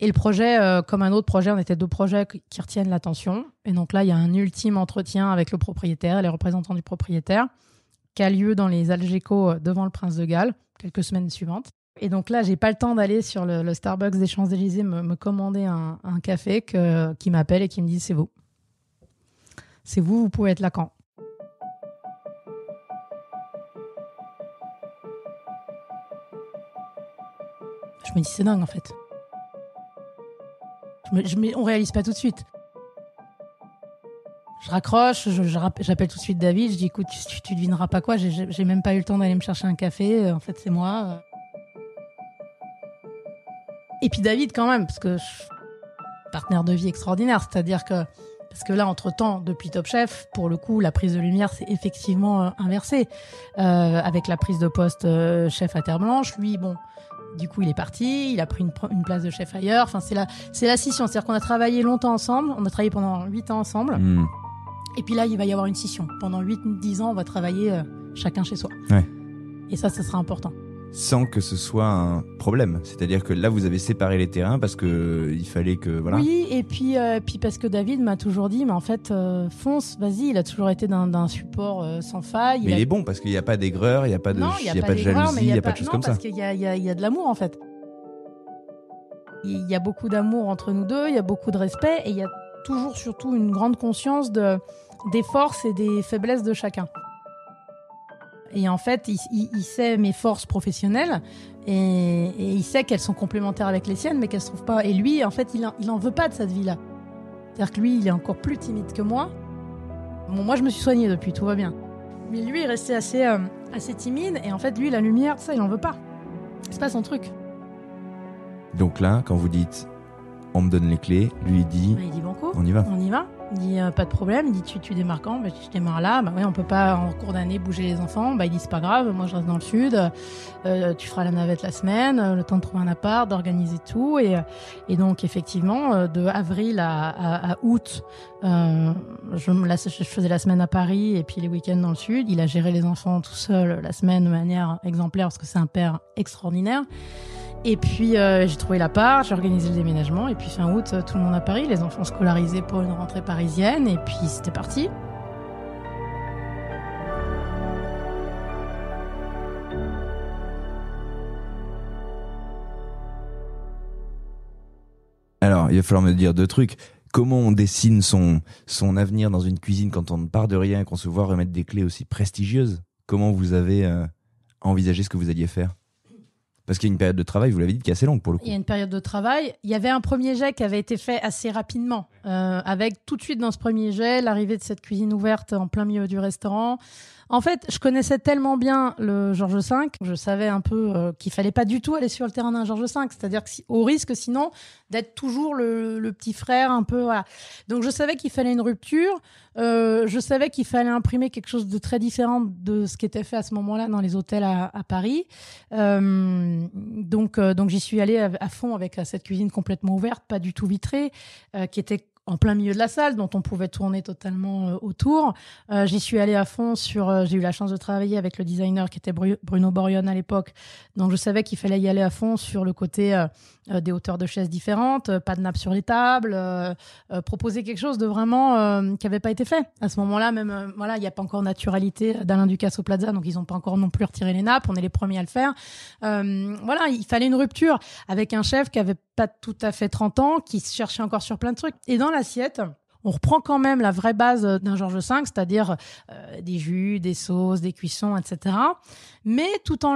Et le projet, comme un autre projet, on était 2 projets qui retiennent l'attention. Et donc là, il y a un ultime entretien avec le propriétaire et les représentants du propriétaire qui a lieu dans les Algeco devant le Prince de Galles, quelques semaines suivantes. Et donc là, j'ai pas le temps d'aller sur le Starbucks des Champs-Élysées me commander un café qui m'appelle et qui me dit « c'est vous. C'est vous, vous pouvez être là quand ?» Je me dis « c'est dingue en fait. » On réalise pas tout de suite. Je raccroche, j'appelle tout de suite David, je dis écoute, tu devineras pas quoi, j'ai même pas eu le temps d'aller me chercher un café, en fait c'est moi. Et puis David quand même, parce que partenaire de vie extraordinaire, c'est-à-dire que parce que là, entre-temps, depuis Top Chef, pour le coup, la prise de lumière s'est effectivement inversée. Avec la prise de poste chef à Terre Blanche, lui, bon, du coup, il est parti, il a pris une place de chef ailleurs. Enfin, c'est la scission. C'est-à-dire qu'on a travaillé longtemps ensemble, on a travaillé pendant 8 ans ensemble. Et puis là, il va y avoir une scission. Pendant 8-10 ans, on va travailler chacun chez soi. Ouais. Et ça sera important. Sans que ce soit un problème. C'est-à-dire que là, vous avez séparé les terrains parce que il fallait que... Voilà. Oui, et puis parce que David m'a toujours dit, mais en fait, fonce, vas-y, il a toujours été d'un support sans faille. Mais il est bon parce qu'il n'y a pas d'aigreur, il n'y a pas de, non, il y a pas de jalousie, il n'y a pas de choses comme ça. Non, parce qu'il y a de l'amour, en fait. Il y a beaucoup d'amour entre nous deux, il y a beaucoup de respect, et il y a toujours, surtout, une grande conscience des forces et des faiblesses de chacun. Et en fait, il sait mes forces professionnelles et il sait qu'elles sont complémentaires avec les siennes, mais qu'elles ne se trouvent pas. Et lui, en fait, il en veut pas de cette vie-là. C'est-à-dire que lui, il est encore plus timide que moi. Bon, moi, je me suis soignée depuis, tout va bien. Mais lui, il restait assez timide. Et en fait, lui, la lumière, ça, il en veut pas. C'est pas son truc. Donc là, quand vous dites « on me donne les clés », lui, il dit « banco, on y va ». Il dit pas de problème, il dit tu démarres quand? Je démarre là. Oui, on peut pas en cours d'année bouger les enfants. Il dit c'est pas grave, moi je reste dans le sud. Tu feras la navette la semaine, le temps de trouver un appart, d'organiser tout. Et donc effectivement, de avril à août, je faisais la semaine à Paris et puis les week-ends dans le sud. Il a géré les enfants tout seul la semaine de manière exemplaire parce que c'est un père extraordinaire. Et puis j'ai trouvé l'appart, j'ai organisé le déménagement et puis fin août, tout le monde à Paris, les enfants scolarisés pour une rentrée parisienne et puis c'était parti. Alors, il va falloir me dire 2 trucs. Comment on dessine son avenir dans une cuisine quand on ne part de rien et qu'on se voit remettre des clés aussi prestigieuses? Comment vous avez envisagé ce que vous alliez faire? Parce qu'il y a une période de travail, vous l'avez dit, qui est assez longue pour le coup. Il y a une période de travail. Il y avait un premier jet qui avait été fait assez rapidement, avec tout de suite dans ce premier jet l'arrivée de cette cuisine ouverte en plein milieu du restaurant. En fait, je connaissais tellement bien le Georges V, je savais un peu qu'il fallait pas du tout aller sur le terrain d'un Georges V, c'est-à-dire au risque sinon d'être toujours le petit frère un peu. Voilà. Donc je savais qu'il fallait une rupture, je savais qu'il fallait imprimer quelque chose de très différent de ce qui était fait à ce moment-là dans les hôtels à Paris. Donc j'y suis allée à fond avec cette cuisine complètement ouverte, pas du tout vitrée, qui était en plein milieu de la salle, dont on pouvait tourner totalement autour. J'y suis allée à fond j'ai eu la chance de travailler avec le designer qui était Bruno Borion à l'époque. Donc, je savais qu'il fallait y aller à fond sur le côté des hauteurs de chaises différentes, pas de nappe sur les tables, proposer quelque chose de vraiment qui n'avait pas été fait. À ce moment-là, même, il n'y a pas encore naturalité d'Alain Ducasse au Plaza, donc ils n'ont pas encore non plus retiré les nappes. On est les premiers à le faire. Il fallait une rupture avec un chef qui avait pas tout à fait 30 ans, qui se cherchait encore sur plein de trucs. Et dans l'assiette, on reprend quand même la vraie base d'un Georges V, c'est-à-dire des jus, des sauces, des cuissons, etc. Mais tout en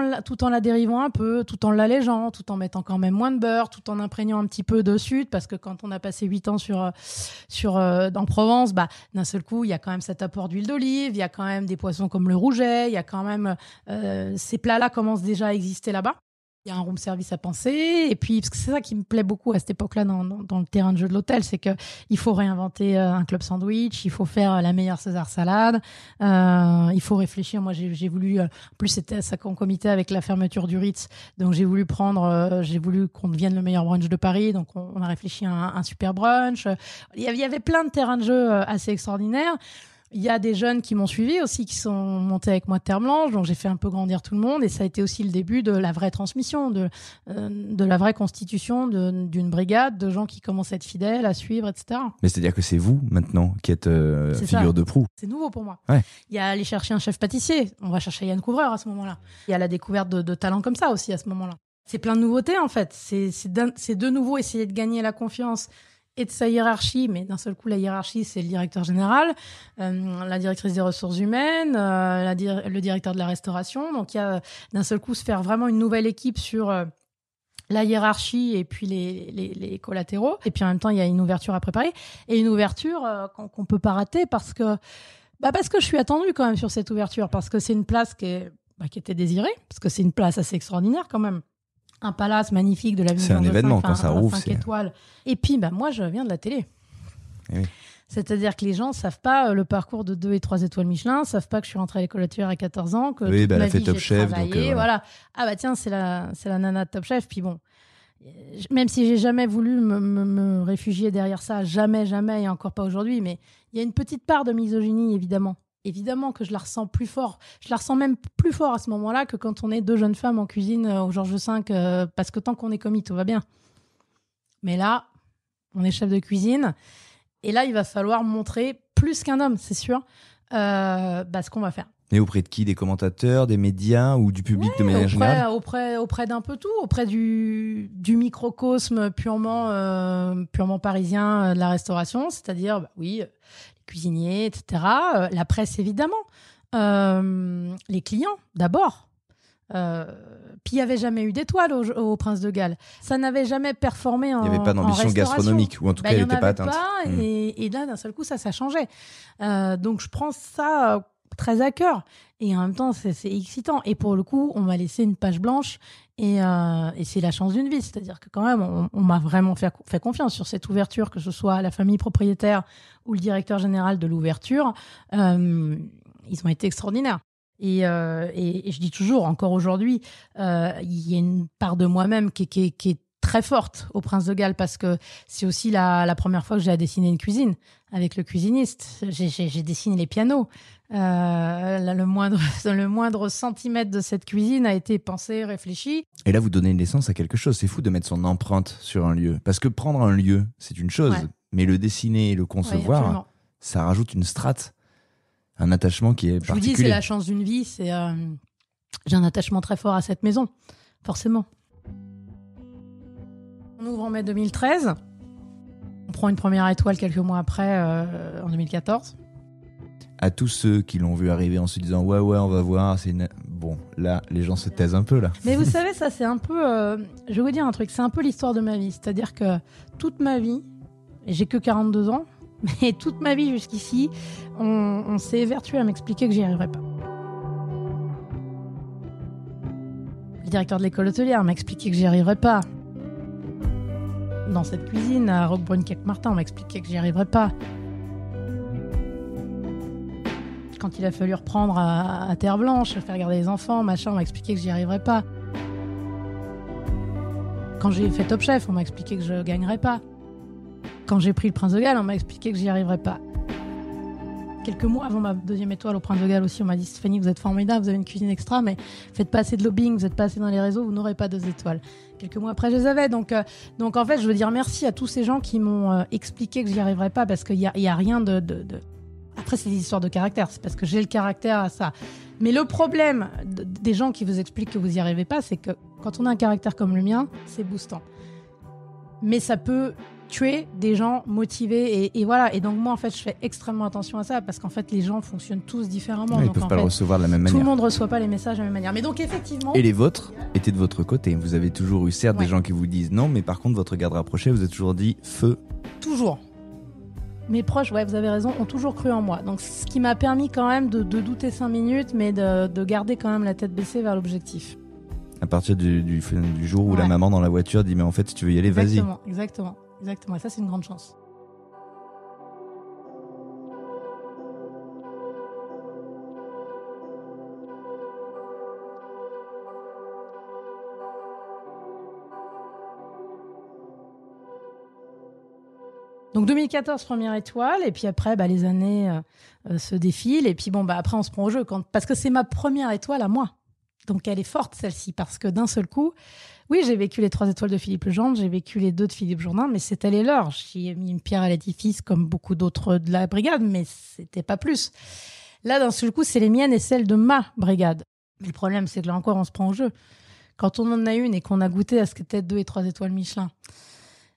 la dérivant un peu, tout en l'allégeant, tout en mettant quand même moins de beurre, tout en imprégnant un petit peu de sucre, parce que quand on a passé 8 ans en Provence, d'un seul coup, il y a quand même cet apport d'huile d'olive, il y a quand même des poissons comme le rouget, il y a quand même... ces plats-là commencent déjà à exister là-bas. Il y a un room service à penser, et puis parce que c'est ça qui me plaît beaucoup à cette époque-là dans le terrain de jeu de l'hôtel, c'est que il faut réinventer un club sandwich, il faut faire la meilleure César salade, il faut réfléchir. Moi, j'ai voulu, en plus c'était ça concomitait avec la fermeture du Ritz, donc j'ai voulu qu'on devienne le meilleur brunch de Paris, donc on a réfléchi à un super brunch. Il y avait plein de terrains de jeu assez extraordinaires. Il y a des jeunes qui m'ont suivi aussi, qui sont montés avec moi de Terre Blanche, donc j'ai fait un peu grandir tout le monde, et ça a été aussi le début de la vraie transmission, de la vraie constitution d'une brigade de gens qui commencent à être fidèles, à suivre, etc. Mais c'est-à-dire que c'est vous maintenant qui êtes figure de proue. C'est nouveau pour moi. Ouais. Il y a aller chercher un chef pâtissier, on va chercher Yann Couvreur à ce moment-là. Il y a la découverte de talents comme ça aussi à ce moment-là. C'est plein de nouveautés en fait, c'est de nouveau essayer de gagner la confiance et de sa hiérarchie, mais d'un seul coup, la hiérarchie, c'est le directeur général, la directrice des ressources humaines, le directeur de la restauration. Donc, il y a d'un seul coup se faire vraiment une nouvelle équipe sur la hiérarchie et puis les collatéraux. Et puis, en même temps, il y a une ouverture à préparer. Et une ouverture qu'on ne peut pas rater parce que je suis attendue quand même sur cette ouverture, parce que c'est une place qui était désirée, parce que c'est une place assez extraordinaire quand même. Un palace magnifique de la ville. C'est un événement quand ça rouvre. 5 étoiles. Et puis, moi, je viens de la télé. Et oui. C'est-à-dire que les gens ne savent pas le parcours de 2 et 3 étoiles Michelin, ne savent pas que je suis rentrée à l'école hôtelière à 14 ans, que toute ma elle a fait vie, Top j'ai Chef. travaillé. Donc, voilà. Ah tiens, c'est la nana de Top Chef. Puis bon, même si j'ai jamais voulu me réfugier derrière ça, jamais, et encore pas aujourd'hui, mais il y a une petite part de misogynie, évidemment. Évidemment que je la ressens plus fort. Je la ressens même plus fort à ce moment-là que quand on est 2 jeunes femmes en cuisine au Georges V, parce que tant qu'on est commis, tout va bien. Mais là, on est chef de cuisine, et là, il va falloir montrer plus qu'un homme, c'est sûr, ce qu'on va faire. Et auprès de qui? Des commentateurs, des médias ou du public de manière générale? Auprès d'un peu tout, auprès du microcosme purement parisien de la restauration, c'est-à-dire, les cuisiniers, etc. La presse, évidemment. Les clients, d'abord. Puis il n'y avait jamais eu d'étoile au Prince de Galles. Ça n'avait jamais performé en restauration. Il n'y avait pas d'ambition gastronomique, ou en tout cas, elle n'était pas atteinte. Et là, d'un seul coup, ça changeait. Donc, je prends ça très à cœur. Et en même temps, c'est excitant. Et pour le coup, on m'a laissé une page blanche. Et c'est la chance d'une vie. C'est-à-dire que quand même, on m'a vraiment fait confiance sur cette ouverture, que ce soit la famille propriétaire ou le directeur général de l'ouverture. Ils ont été extraordinaires. Et je dis toujours, encore aujourd'hui, il y a une part de moi-même qui est très forte au Prince de Galles, parce que c'est aussi la première fois que j'ai à dessiner une cuisine avec le cuisiniste. J'ai dessiné les pianos. Le moindre centimètre de cette cuisine a été pensé, réfléchi. Et là, vous donnez naissance à quelque chose. C'est fou de mettre son empreinte sur un lieu. Parce que prendre un lieu, c'est une chose, mais le dessiner et le concevoir, ça rajoute une strate, un attachement qui est particulier. Je vous dis, c'est la chance d'une vie. J'ai un attachement très fort à cette maison, forcément. On ouvre en mai 2013. On prend une première étoile quelques mois après, en 2014. À tous ceux qui l'ont vu arriver en se disant ouais, on va voir, bon, là, les gens se taisent un peu, là. Mais vous savez, ça, c'est un peu... je vais vous dire un truc, c'est un peu l'histoire de ma vie. C'est-à-dire que toute ma vie, et j'ai que 42 ans, mais toute ma vie jusqu'ici, on s'est évertué à m'expliquer que j'y arriverais pas. Le directeur de l'école hôtelière m'a expliqué que j'y arriverais pas. Dans cette cuisine, à Roquebrune-Martin, on m'a expliqué que j'y arriverais pas. Quand il a fallu reprendre à Terre Blanche, faire garder les enfants, machin, on m'a expliqué que j'y arriverais pas. Quand j'ai fait Top Chef, on m'a expliqué que je gagnerais pas. Quand j'ai pris le Prince de Galles, on m'a expliqué que j'y arriverais pas. Quelques mois avant ma 2e étoile au Prince de Galles aussi, on m'a dit Stéphanie, vous êtes formidable, vous avez une cuisine extra, mais faites pas assez de lobbying, vous êtes pas assez dans les réseaux, vous n'aurez pas 2 étoiles. Quelques mois après, je les avais. Donc en fait, je veux dire merci à tous ces gens qui m'ont expliqué que j'y arriverais pas, parce qu'il y a rien de... Après, c'est des histoires de caractère, c'est parce que j'ai le caractère à ça. Mais le problème des gens qui vous expliquent que vous y arrivez pas, c'est que quand on a un caractère comme le mien, c'est boostant. Mais ça peut tuer des gens motivés et voilà. Et donc moi, en fait, je fais extrêmement attention à ça parce qu'en fait, les gens fonctionnent tous différemment. Ils donc, peuvent pas le recevoir de la même manière. Tout le monde reçoit pas les messages de la même manière. Mais donc effectivement. Et les vôtres étaient de votre côté. Vous avez toujours eu certes des gens qui vous disent non, mais par contre, votre garde rapprochée, vous avez toujours dit feu. Toujours. Mes proches, ouais, vous avez raison, ont toujours cru en moi. Donc ce qui m'a permis quand même de douter 5 minutes, mais de garder quand même la tête baissée vers l'objectif. À partir du jour où la maman dans la voiture dit mais en fait si tu veux y aller, vas-y. Exactement. Et ça c'est une grande chance. Donc 2014, première étoile, et puis après, les années se défilent, et puis après on se prend au jeu, parce que c'est ma première étoile à moi. Donc elle est forte celle-ci, parce que d'un seul coup, oui, j'ai vécu les 3 étoiles de Philippe Legendre, j'ai vécu les 2 de Philippe Jourdain, mais c'était les leurs. J'y ai mis une pierre à l'édifice comme beaucoup d'autres de la brigade, mais c'était pas plus. Là, d'un seul coup, c'est les miennes et celles de ma brigade. Mais le problème, c'est que là encore, on se prend au jeu. Quand on en a une et qu'on a goûté à ce qu'étaient 2 et 3 étoiles Michelin,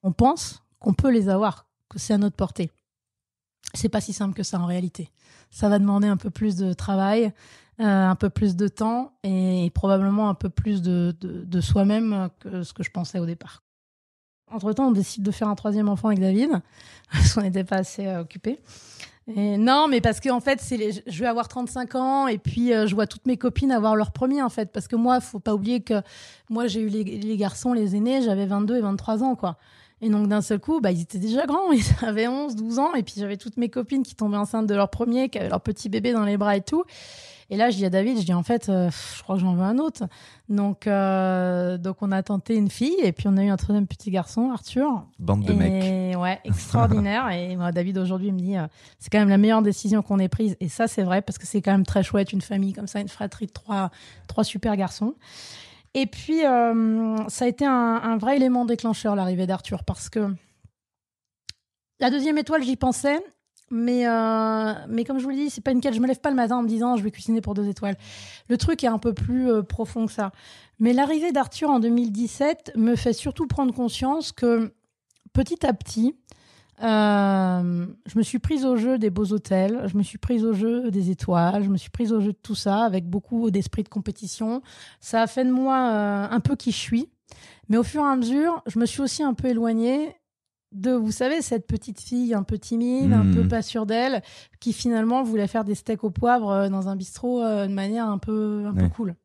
on pense qu'on peut les avoir, que c'est à notre portée. C'est pas si simple que ça en réalité. Ça va demander un peu plus de travail, un peu plus de temps et probablement un peu plus de soi-même que ce que je pensais au départ. Entre-temps, on décide de faire un 3e enfant avec David, parce qu'on n'était pas assez occupés. Et non, mais parce qu'en fait, je vais avoir 35 ans et puis je vois toutes mes copines avoir leur premier, en fait. Parce que moi, faut pas oublier que moi, j'ai eu les garçons, les aînés, j'avais 22 et 23 ans, quoi. Et donc, d'un seul coup, ils étaient déjà grands. Ils avaient 11, 12 ans. Et puis, j'avais toutes mes copines qui tombaient enceintes de leur premier, qui avaient leur petit bébé dans les bras et tout. Et là, je dis à David, en fait, je crois que j'en veux un autre. Donc, on a tenté une fille. Et puis, on a eu un 3e petit garçon, Arthur. Bande de mecs. Ouais, extraordinaire. Et moi, David, aujourd'hui, me dit, c'est quand même la meilleure décision qu'on ait prise. Et ça, c'est vrai, parce que c'est quand même très chouette, une famille comme ça, une fratrie de 3 super garçons. Et puis, ça a été un vrai élément déclencheur, l'arrivée d'Arthur, parce que la 2e étoile, j'y pensais, mais comme je vous le dis, c'est pas une quête. Je me lève pas le matin en me disant je vais cuisiner pour 2 étoiles. Le truc est un peu plus profond que ça. Mais l'arrivée d'Arthur en 2017 me fait surtout prendre conscience que petit à petit, je me suis prise au jeu des beaux hôtels, je me suis prise au jeu des étoiles, je me suis prise au jeu de tout ça avec beaucoup d'esprit de compétition. Ça a fait de moi un peu qui je suis. Mais au fur et à mesure, je me suis aussi un peu éloignée de, vous savez, cette petite fille un peu timide, un peu pas sûre d'elle, qui finalement voulait faire des steaks au poivre dans un bistrot de manière un peu cool.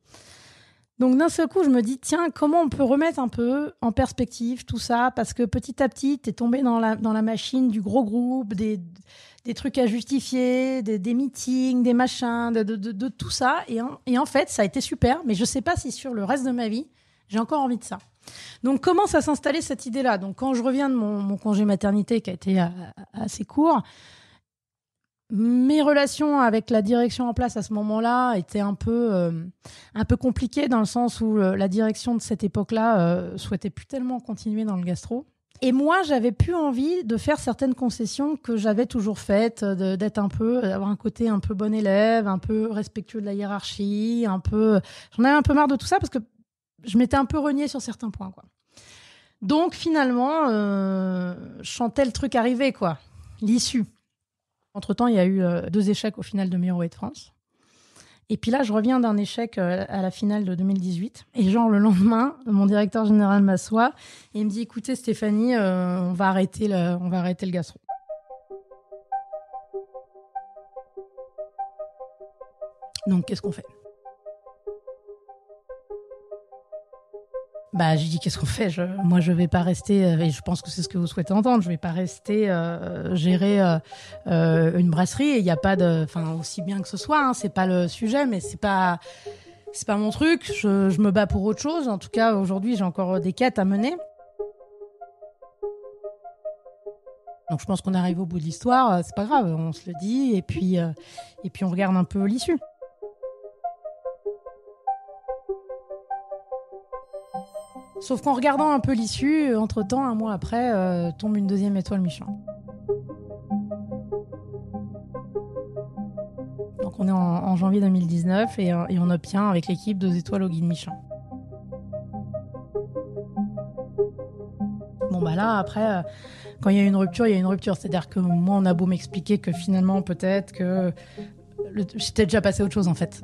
Donc d'un seul coup, je me dis, tiens, comment on peut remettre un peu en perspective tout ça ? Parce que petit à petit, t'es tombé dans la machine du gros groupe, des trucs à justifier, des meetings, des machins, de tout ça. Et en fait, ça a été super, mais je sais pas si sur le reste de ma vie, j'ai encore envie de ça. Donc commence à s'installer cette idée-là. Donc quand je reviens de mon congé maternité, qui a été assez court, mes relations avec la direction en place à ce moment-là étaient un peu compliquées dans le sens où la direction de cette époque-là souhaitait plus tellement continuer dans le gastro. Et moi, j'avais plus envie de faire certaines concessions que j'avais toujours faites, d'avoir un côté un peu bon élève, un peu respectueux de la hiérarchie, j'en avais un peu marre de tout ça parce que je m'étais un peu reniée sur certains points, quoi. Donc finalement, je sentais le truc arriver, quoi, l'issue. Entre-temps, il y a eu 2 échecs au final de Miroir de France. Et puis là, je reviens d'un échec à la finale de 2018. Et genre, le lendemain, mon directeur général m'assoit et il me dit, écoutez Stéphanie, on va arrêter le gastro. Donc, qu'est-ce qu'on fait ? J'ai dit, qu'est-ce qu'on fait ? Moi, je vais pas rester, et je pense que c'est ce que vous souhaitez entendre, je vais pas rester gérer une brasserie. Et il y a pas aussi bien que ce soit, hein, c'est pas le sujet, mais c'est pas mon truc. Je me bats pour autre chose. En tout cas, aujourd'hui, j'ai encore des quêtes à mener. Donc je pense qu'on arrive au bout de l'histoire, c'est pas grave, on se le dit, et puis on regarde un peu l'issue. Sauf qu'en regardant un peu l'issue, entre-temps, un mois après, tombe une deuxième étoile Michelin. Donc on est en janvier 2019 et on obtient avec l'équipe 2 étoiles au guide Michelin. Bon bah là, après, quand il y a une rupture, il y a une rupture. C'est-à-dire que moi, on a beau m'expliquer que finalement, peut-être que j'étais déjà passé à autre chose en fait.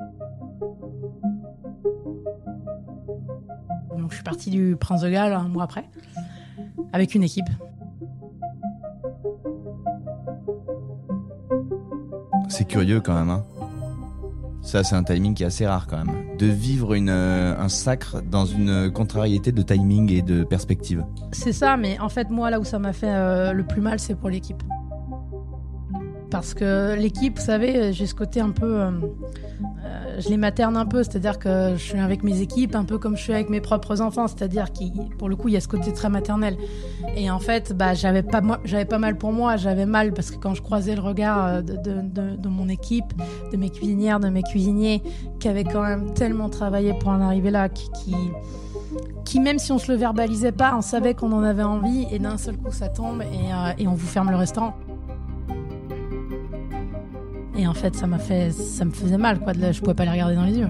Donc je suis partie du Prince de Galles un mois après, avec une équipe. C'est curieux quand même, hein. Ça, c'est un timing qui est assez rare quand même. De vivre un sacre dans une contrariété de timing et de perspective. C'est ça, mais en fait, moi, là où ça m'a fait le plus mal, c'est pour l'équipe. Parce que l'équipe, vous savez, j'ai ce côté un peu... je les materne un peu, c'est-à-dire que je suis avec mes équipes un peu comme je suis avec mes propres enfants, c'est-à-dire que pour le coup, il y a ce côté très maternel. Et en fait, j'avais pas mal pour moi, j'avais mal parce que quand je croisais le regard de mon équipe, de mes cuisinières, de mes cuisiniers, qui avaient quand même tellement travaillé pour en arriver là, qui même si on se le verbalisait pas, on savait qu'on en avait envie, et d'un seul coup, ça tombe et on vous ferme le restaurant. Et en fait, ça me faisait mal, quoi. Je pouvais pas les regarder dans les yeux.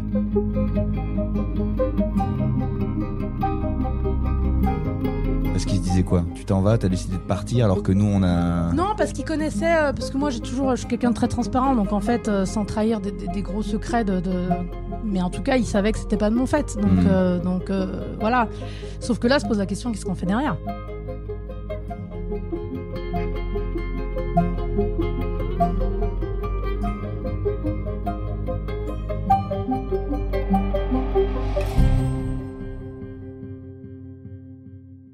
Parce qu'ils se disaient quoi ? Tu t'en vas, t'as décidé de partir alors que nous on a... Non, parce qu'ils connaissaient, parce que moi je suis quelqu'un de très transparent, donc en fait, sans trahir des gros secrets mais en tout cas, ils savaient que c'était pas de mon fait. Donc voilà. Sauf que là, se pose la question, qu'est-ce qu'on fait derrière ?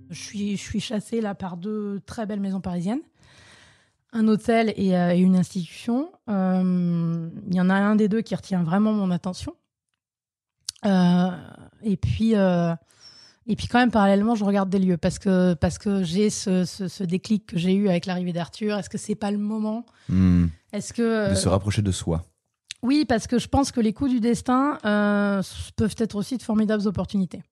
Je suis chassée là par 2 très belles maisons parisiennes, un hôtel et une institution. Il y en a un des 2 qui retient vraiment mon attention. Et puis quand même parallèlement, je regarde des lieux parce que j'ai ce déclic que j'ai eu avec l'arrivée d'Arthur. Est-ce que c'est pas le moment ? Est-ce que de se rapprocher de soi. Oui, parce que je pense que les coups du destin peuvent être aussi de formidables opportunités.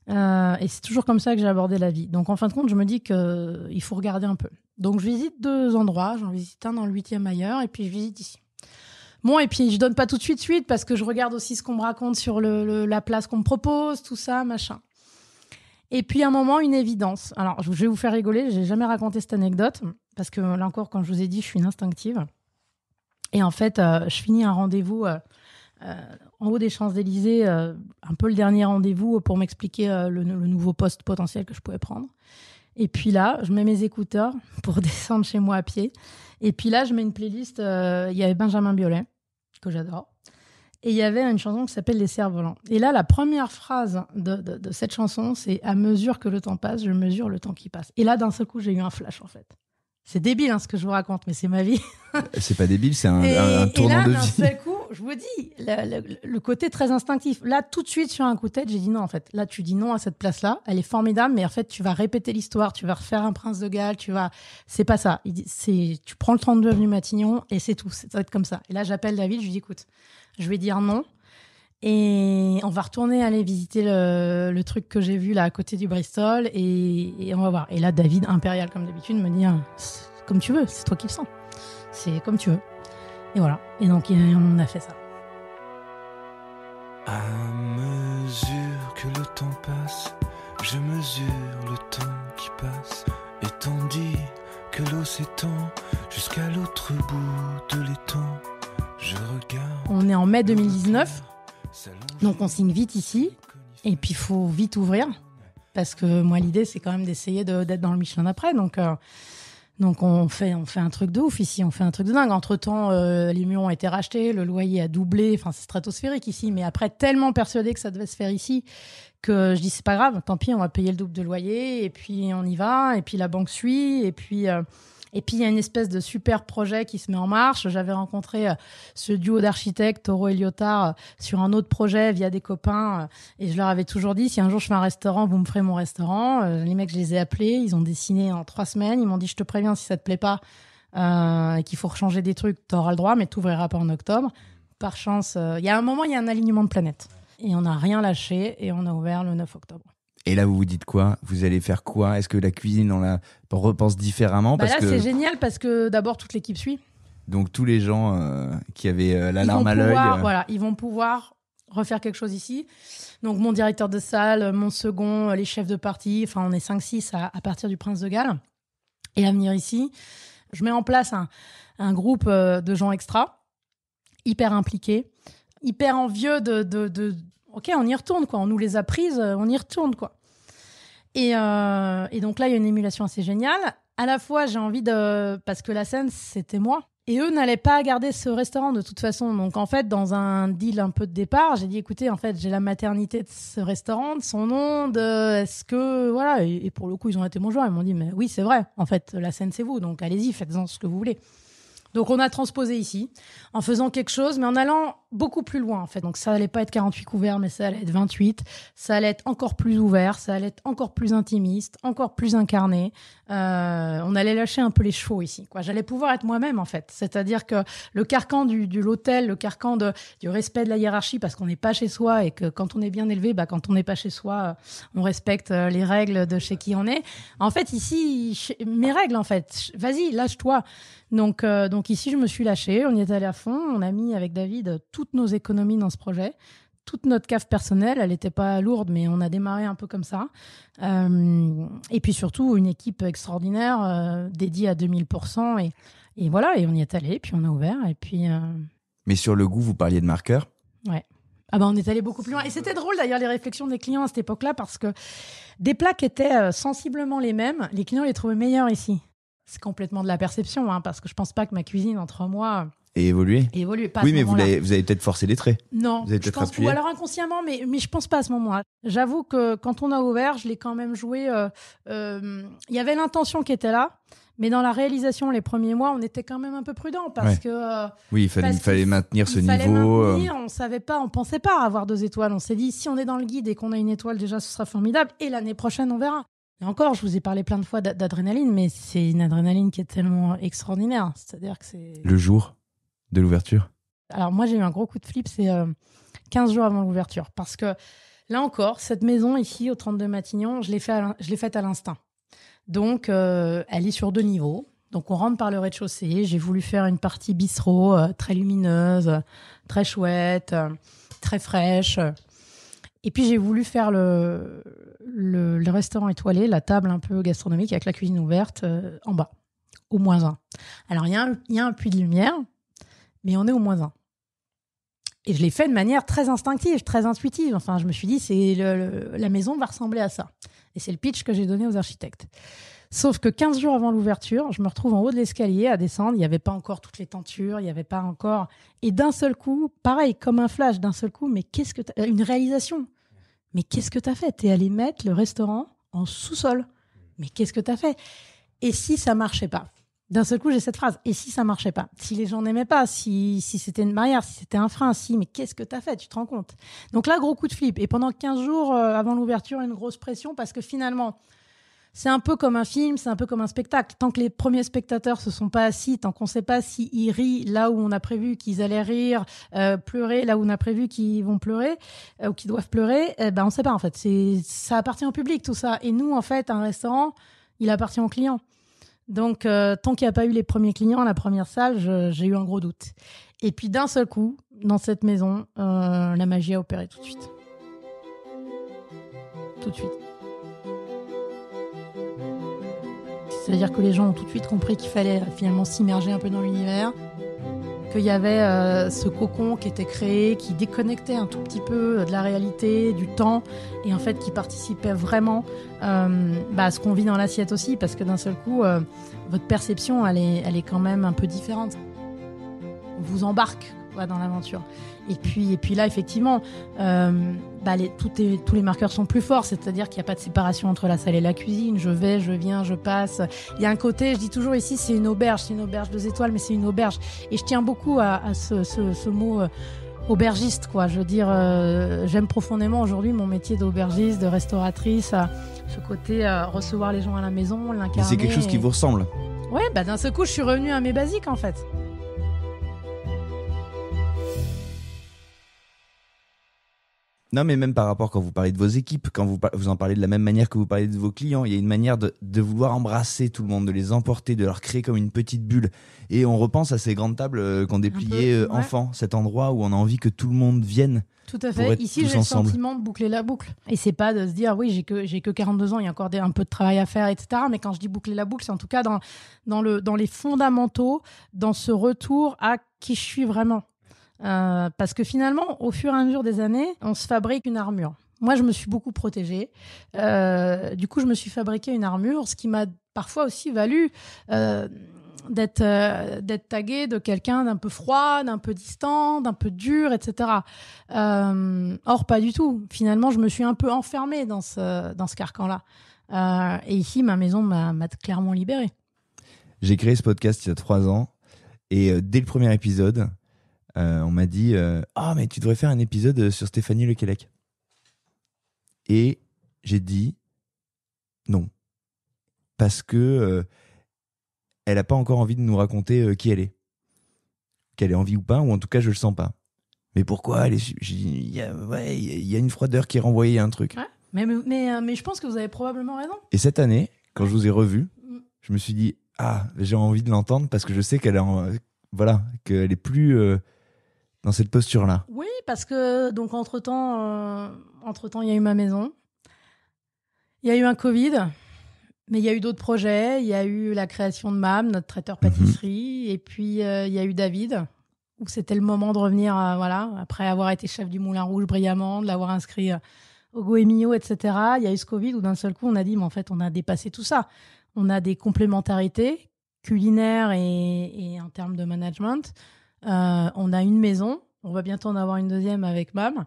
Et c'est toujours comme ça que j'ai abordé la vie. Donc en fin de compte, je me dis qu'il faut regarder un peu. Donc je visite 2 endroits. J'en visite un dans le 8e ailleurs et puis je visite ici. Bon, et puis je donne pas tout de suite parce que je regarde aussi ce qu'on me raconte sur la place qu'on me propose, tout ça, machin. Et puis à un moment, une évidence. Alors je vais vous faire rigoler, j'ai jamais raconté cette anecdote parce que là encore, quand je vous ai dit, je suis une instinctive. Et en fait, je finis un rendez-vous... en haut des Champs-Élysées, un peu le dernier rendez-vous pour m'expliquer le nouveau poste potentiel que je pouvais prendre. Et puis là, je mets mes écouteurs pour descendre chez moi à pied. Et puis là, je mets une playlist. Il y avait Benjamin Biolay, que j'adore. Et il y avait une chanson qui s'appelle Les Cerfs-Volants. Et là, la première phrase de cette chanson, c'est « À mesure que le temps passe, je mesure le temps qui passe ». Et là, d'un seul coup, j'ai eu un flash, en fait. C'est débile, ce que je vous raconte, mais c'est ma vie. C'est pas débile, c'est un tournant de vie. Et là, d'un seul coup, je vous dis, le côté très instinctif. Là, tout de suite, sur un coup de tête, j'ai dit non, en fait. Là, tu dis non à cette place-là. Elle est formidable, mais en fait, tu vas répéter l'histoire. Tu vas refaire un Prince de Galles. C'est pas ça. Tu prends le 32 avenue Matignon et c'est tout. Ça va être comme ça. Et là, j'appelle David. Je lui dis, écoute, je vais dire non. Et on va retourner aller visiter le truc que j'ai vu là à côté du Bristol et on va voir. Et là, David, impérial comme d'habitude, me dit comme tu veux, c'est toi qui le sens. C'est comme tu veux. Et voilà. Et donc, on a fait ça. À mesure que le temps passe, je mesure le temps qui passe. Et tandis que l'eau s'étend jusqu'à l'autre bout de l'étang, je regarde. On est en mai 2019. Donc on signe vite ici, et puis il faut vite ouvrir, parce que moi l'idée c'est quand même d'essayer d'être dans le Michelin d'après, donc on fait un truc de ouf ici, on fait un truc de dingue. Entre-temps, les murs ont été rachetés, le loyer a doublé, enfin c'est stratosphérique ici, mais après tellement persuadé que ça devait se faire ici, que je dis c'est pas grave, tant pis, on va payer le double de loyer, et puis on y va, et puis la banque suit, et puis Et puis, il y a une espèce de super projet qui se met en marche. J'avais rencontré ce duo d'architectes, Taureau et Lyotard, sur un autre projet via des copains. Et je leur avais toujours dit, si un jour je fais un restaurant, vous me ferez mon restaurant. Les mecs, je les ai appelés. Ils ont dessiné en 3 semaines. Ils m'ont dit, je te préviens, si ça te plaît pas, et qu'il faut rechanger des trucs, tu auras le droit, mais tu n'ouvriras pas en octobre. Par chance, il y a un moment, il y a un alignement de planètes. Et on n'a rien lâché et on a ouvert le 9 octobre. Et là, vous vous dites quoi ? Vous allez faire quoi ? Est-ce que la cuisine, on la repense différemment ? Là, c'est génial parce que d'abord, toute l'équipe suit. Donc, tous les gens qui avaient la larme à l'œil... Voilà, ils vont pouvoir refaire quelque chose ici. Donc, mon directeur de salle, mon second, les chefs de partie, enfin, on est 5-6 à partir du Prince de Galles. Et à venir ici, je mets en place un groupe de gens extra, hyper impliqués, hyper envieux de OK, on y retourne, quoi. On nous les a prises, on y retourne, quoi. Et donc là, il y a une émulation assez géniale. À la fois, j'ai envie parce que la scène, c'était moi. Et eux n'allaient pas garder ce restaurant de toute façon. Donc en fait, dans un deal un peu de départ, j'ai dit, écoutez, en fait, j'ai la maternité de ce restaurant, de son nom, est-ce que... Voilà. Et pour le coup, ils ont été mon joueur. Ils m'ont dit, mais oui, c'est vrai. En fait, la scène, c'est vous. Donc allez-y, faites-en ce que vous voulez. Donc, on a transposé ici, en faisant quelque chose, mais en allant beaucoup plus loin, en fait. Donc, ça allait pas être 48 couverts, mais ça allait être 28. Ça allait être encore plus ouvert, ça allait être encore plus intimiste, encore plus incarné. On allait lâcher un peu les chevaux ici, quoi. J'allais pouvoir être moi-même, en fait. C'est-à-dire que le carcan de l'hôtel, le carcan du respect de la hiérarchie, parce qu'on n'est pas chez soi et que quand on est bien élevé, quand on n'est pas chez soi, on respecte les règles de chez qui on est. En fait, ici, mes règles, en fait. Vas-y, lâche-toi. Donc ici, je me suis lâchée, on y est allé à fond, on a mis avec David toutes nos économies dans ce projet, toute notre cave personnelle, elle n'était pas lourde, mais on a démarré un peu comme ça. Et puis surtout, une équipe extraordinaire, dédiée à 2000%, et voilà, et on y est allé, puis on a ouvert, et puis... Mais sur le goût, vous parliez de marqueurs ? Ouais. On est allé beaucoup plus loin. Et c'était drôle d'ailleurs les réflexions des clients à cette époque-là, parce que des plats qui étaient sensiblement les mêmes, les clients les trouvaient meilleurs ici. C'est complètement de la perception, hein, parce que je pense pas que ma cuisine en 3 mois ait évolué. Pas oui, mais vous avez peut-être forcé les traits. Non, vous avez peut-être appuyé. Ou alors inconsciemment, mais je pense pas à ce moment-là. J'avoue que quand on a ouvert, je l'ai quand même joué. Il y avait l'intention qui était là, mais dans la réalisation, les premiers mois, on était quand même un peu prudent parce que. Oui, il fallait maintenir ce niveau. On savait pas, on pensait pas avoir 2 étoiles. On s'est dit, si on est dans le guide et qu'on a une étoile, déjà, ce sera formidable. Et l'année prochaine, on verra. Et encore, je vous ai parlé plein de fois d'adrénaline, mais c'est une adrénaline qui est tellement extraordinaire. C'est-à-dire que c'est... Le jour de l'ouverture ? Alors moi, j'ai eu un gros coup de flip, c'est 15 jours avant l'ouverture. Parce que là encore, cette maison ici, au 32 Matignon, je l'ai faite à l'instinct. Donc, elle est sur 2 niveaux. Donc, on rentre par le rez-de-chaussée. J'ai voulu faire une partie bistrot, très lumineuse, très chouette, très fraîche. Et puis, j'ai voulu faire le restaurant étoilé, la table un peu gastronomique avec la cuisine ouverte en bas, au -1. Alors, il y a un puits de lumière, mais on est au -1. Et je l'ai fait de manière très instinctive, très intuitive. Enfin, je me suis dit, la maison va ressembler à ça. Et c'est le pitch que j'ai donné aux architectes. Sauf que 15 jours avant l'ouverture, je me retrouve en haut de l'escalier à descendre. Il n'y avait pas encore toutes les tentures, il n'y avait pas encore... Et d'un seul coup, pareil, comme un flash, d'un seul coup, mais qu'est-ce que t'as... Une réalisation. Mais qu'est-ce que t'as fait ? T'es allé mettre le restaurant en sous-sol. Mais qu'est-ce que t'as fait ? Et si ça marchait pas ? D'un seul coup, j'ai cette phrase. Et si ça marchait pas ? Si les gens n'aimaient pas ? Si c'était une barrière ? Si c'était un frein ? Si, mais qu'est-ce que t'as fait ? Tu te rends compte ? Donc là, gros coup de flip. Et pendant 15 jours avant l'ouverture, une grosse pression parce que finalement... C'est un peu comme un film, c'est un peu comme un spectacle. Tant que les premiers spectateurs se sont pas assis, tant qu'on sait pas s'ils rient là où on a prévu qu'ils allaient rire, pleurer là où on a prévu qu'ils vont pleurer ou qu'ils doivent pleurer, on sait pas en fait. Ça appartient au public tout ça. Et nous en fait, un restaurant, il appartient aux clients. Donc tant qu'il n'y a pas eu les premiers clients, la première salle, j'ai eu un gros doute. Et puis d'un seul coup, dans cette maison, la magie a opéré tout de suite. Tout de suite. C'est-à-dire que les gens ont tout de suite compris qu'il fallait finalement s'immerger un peu dans l'univers, qu'il y avait ce cocon qui était créé, qui déconnectait un tout petit peu de la réalité, du temps, et en fait qui participait vraiment à ce qu'on vit dans l'assiette aussi, parce que d'un seul coup, votre perception, elle est quand même un peu différente. On vous embarque dans l'aventure. Et puis là, effectivement, tous les marqueurs sont plus forts, c'est-à-dire qu'il n'y a pas de séparation entre la salle et la cuisine. Je vais, je viens, je passe. Il y a un côté, je dis toujours ici, c'est une auberge 2 étoiles, mais c'est une auberge. Et je tiens beaucoup à ce mot aubergiste, quoi. Je veux dire, j'aime profondément aujourd'hui mon métier d'aubergiste, de restauratrice, ce côté recevoir les gens à la maison, l'incarner. C'est quelque chose qui vous ressemble. Ouais, d'un seul coup, je suis revenue à mes basiques, en fait. Non, mais même par rapport quand vous parlez de vos équipes, quand vous en parlez de la même manière que vous parlez de vos clients, il y a une manière de vouloir embrasser tout le monde, de les emporter, de leur créer comme une petite bulle. Et on repense à ces grandes tables qu'on dépliait enfants, cet endroit où on a envie que tout le monde vienne. Tout à fait. Ici, j'ai ensemble. Le sentiment de boucler la boucle. Et c'est pas de se dire, oui, j'ai que 42 ans, il y a encore un peu de travail à faire, etc. Mais quand je dis boucler la boucle, c'est en tout cas dans les fondamentaux, dans ce retour à qui je suis vraiment. Parce que finalement, au fur et à mesure des années, on se fabrique une armure. Moi, je me suis beaucoup protégée. Du coup, je me suis fabriqué une armure, ce qui m'a parfois aussi valu d'être taguée de quelqu'un d'un peu froid, d'un peu distant, d'un peu dur, etc. Or, pas du tout. Finalement, je me suis un peu enfermée dans ce carcan-là. Et ici, ma maison m'a clairement libérée. J'ai créé ce podcast il y a 3 ans. Et dès le premier épisode, on m'a dit mais tu devrais faire un épisode sur Stéphanie Lequelec. Et j'ai dit non. Parce que elle n'a pas encore envie de nous raconter qui elle est. Qu'elle ait envie ou pas, ou en tout cas, je le sens pas. Mais pourquoi il y a une froideur qui est renvoyée à un truc. Ouais, mais je pense que vous avez probablement raison. Et cette année, quand je vous ai revu, je me suis dit j'ai envie de l'entendre parce que je sais qu'elle est plus dans cette posture-là. Oui, parce que donc entre-temps, il y a eu ma maison, il y a eu un Covid, mais il y a eu d'autres projets. Il y a eu la création de MAM, notre traiteur pâtisserie, et puis il y a eu David, où c'était le moment de revenir, après avoir été chef du Moulin Rouge brillamment, de l'avoir inscrit au Goemio, etc. Il y a eu ce Covid où d'un seul coup, on a dit, mais en fait, on a dépassé tout ça. On a des complémentarités culinaires et en termes de management. On a une maison, on va bientôt en avoir une deuxième avec MAM.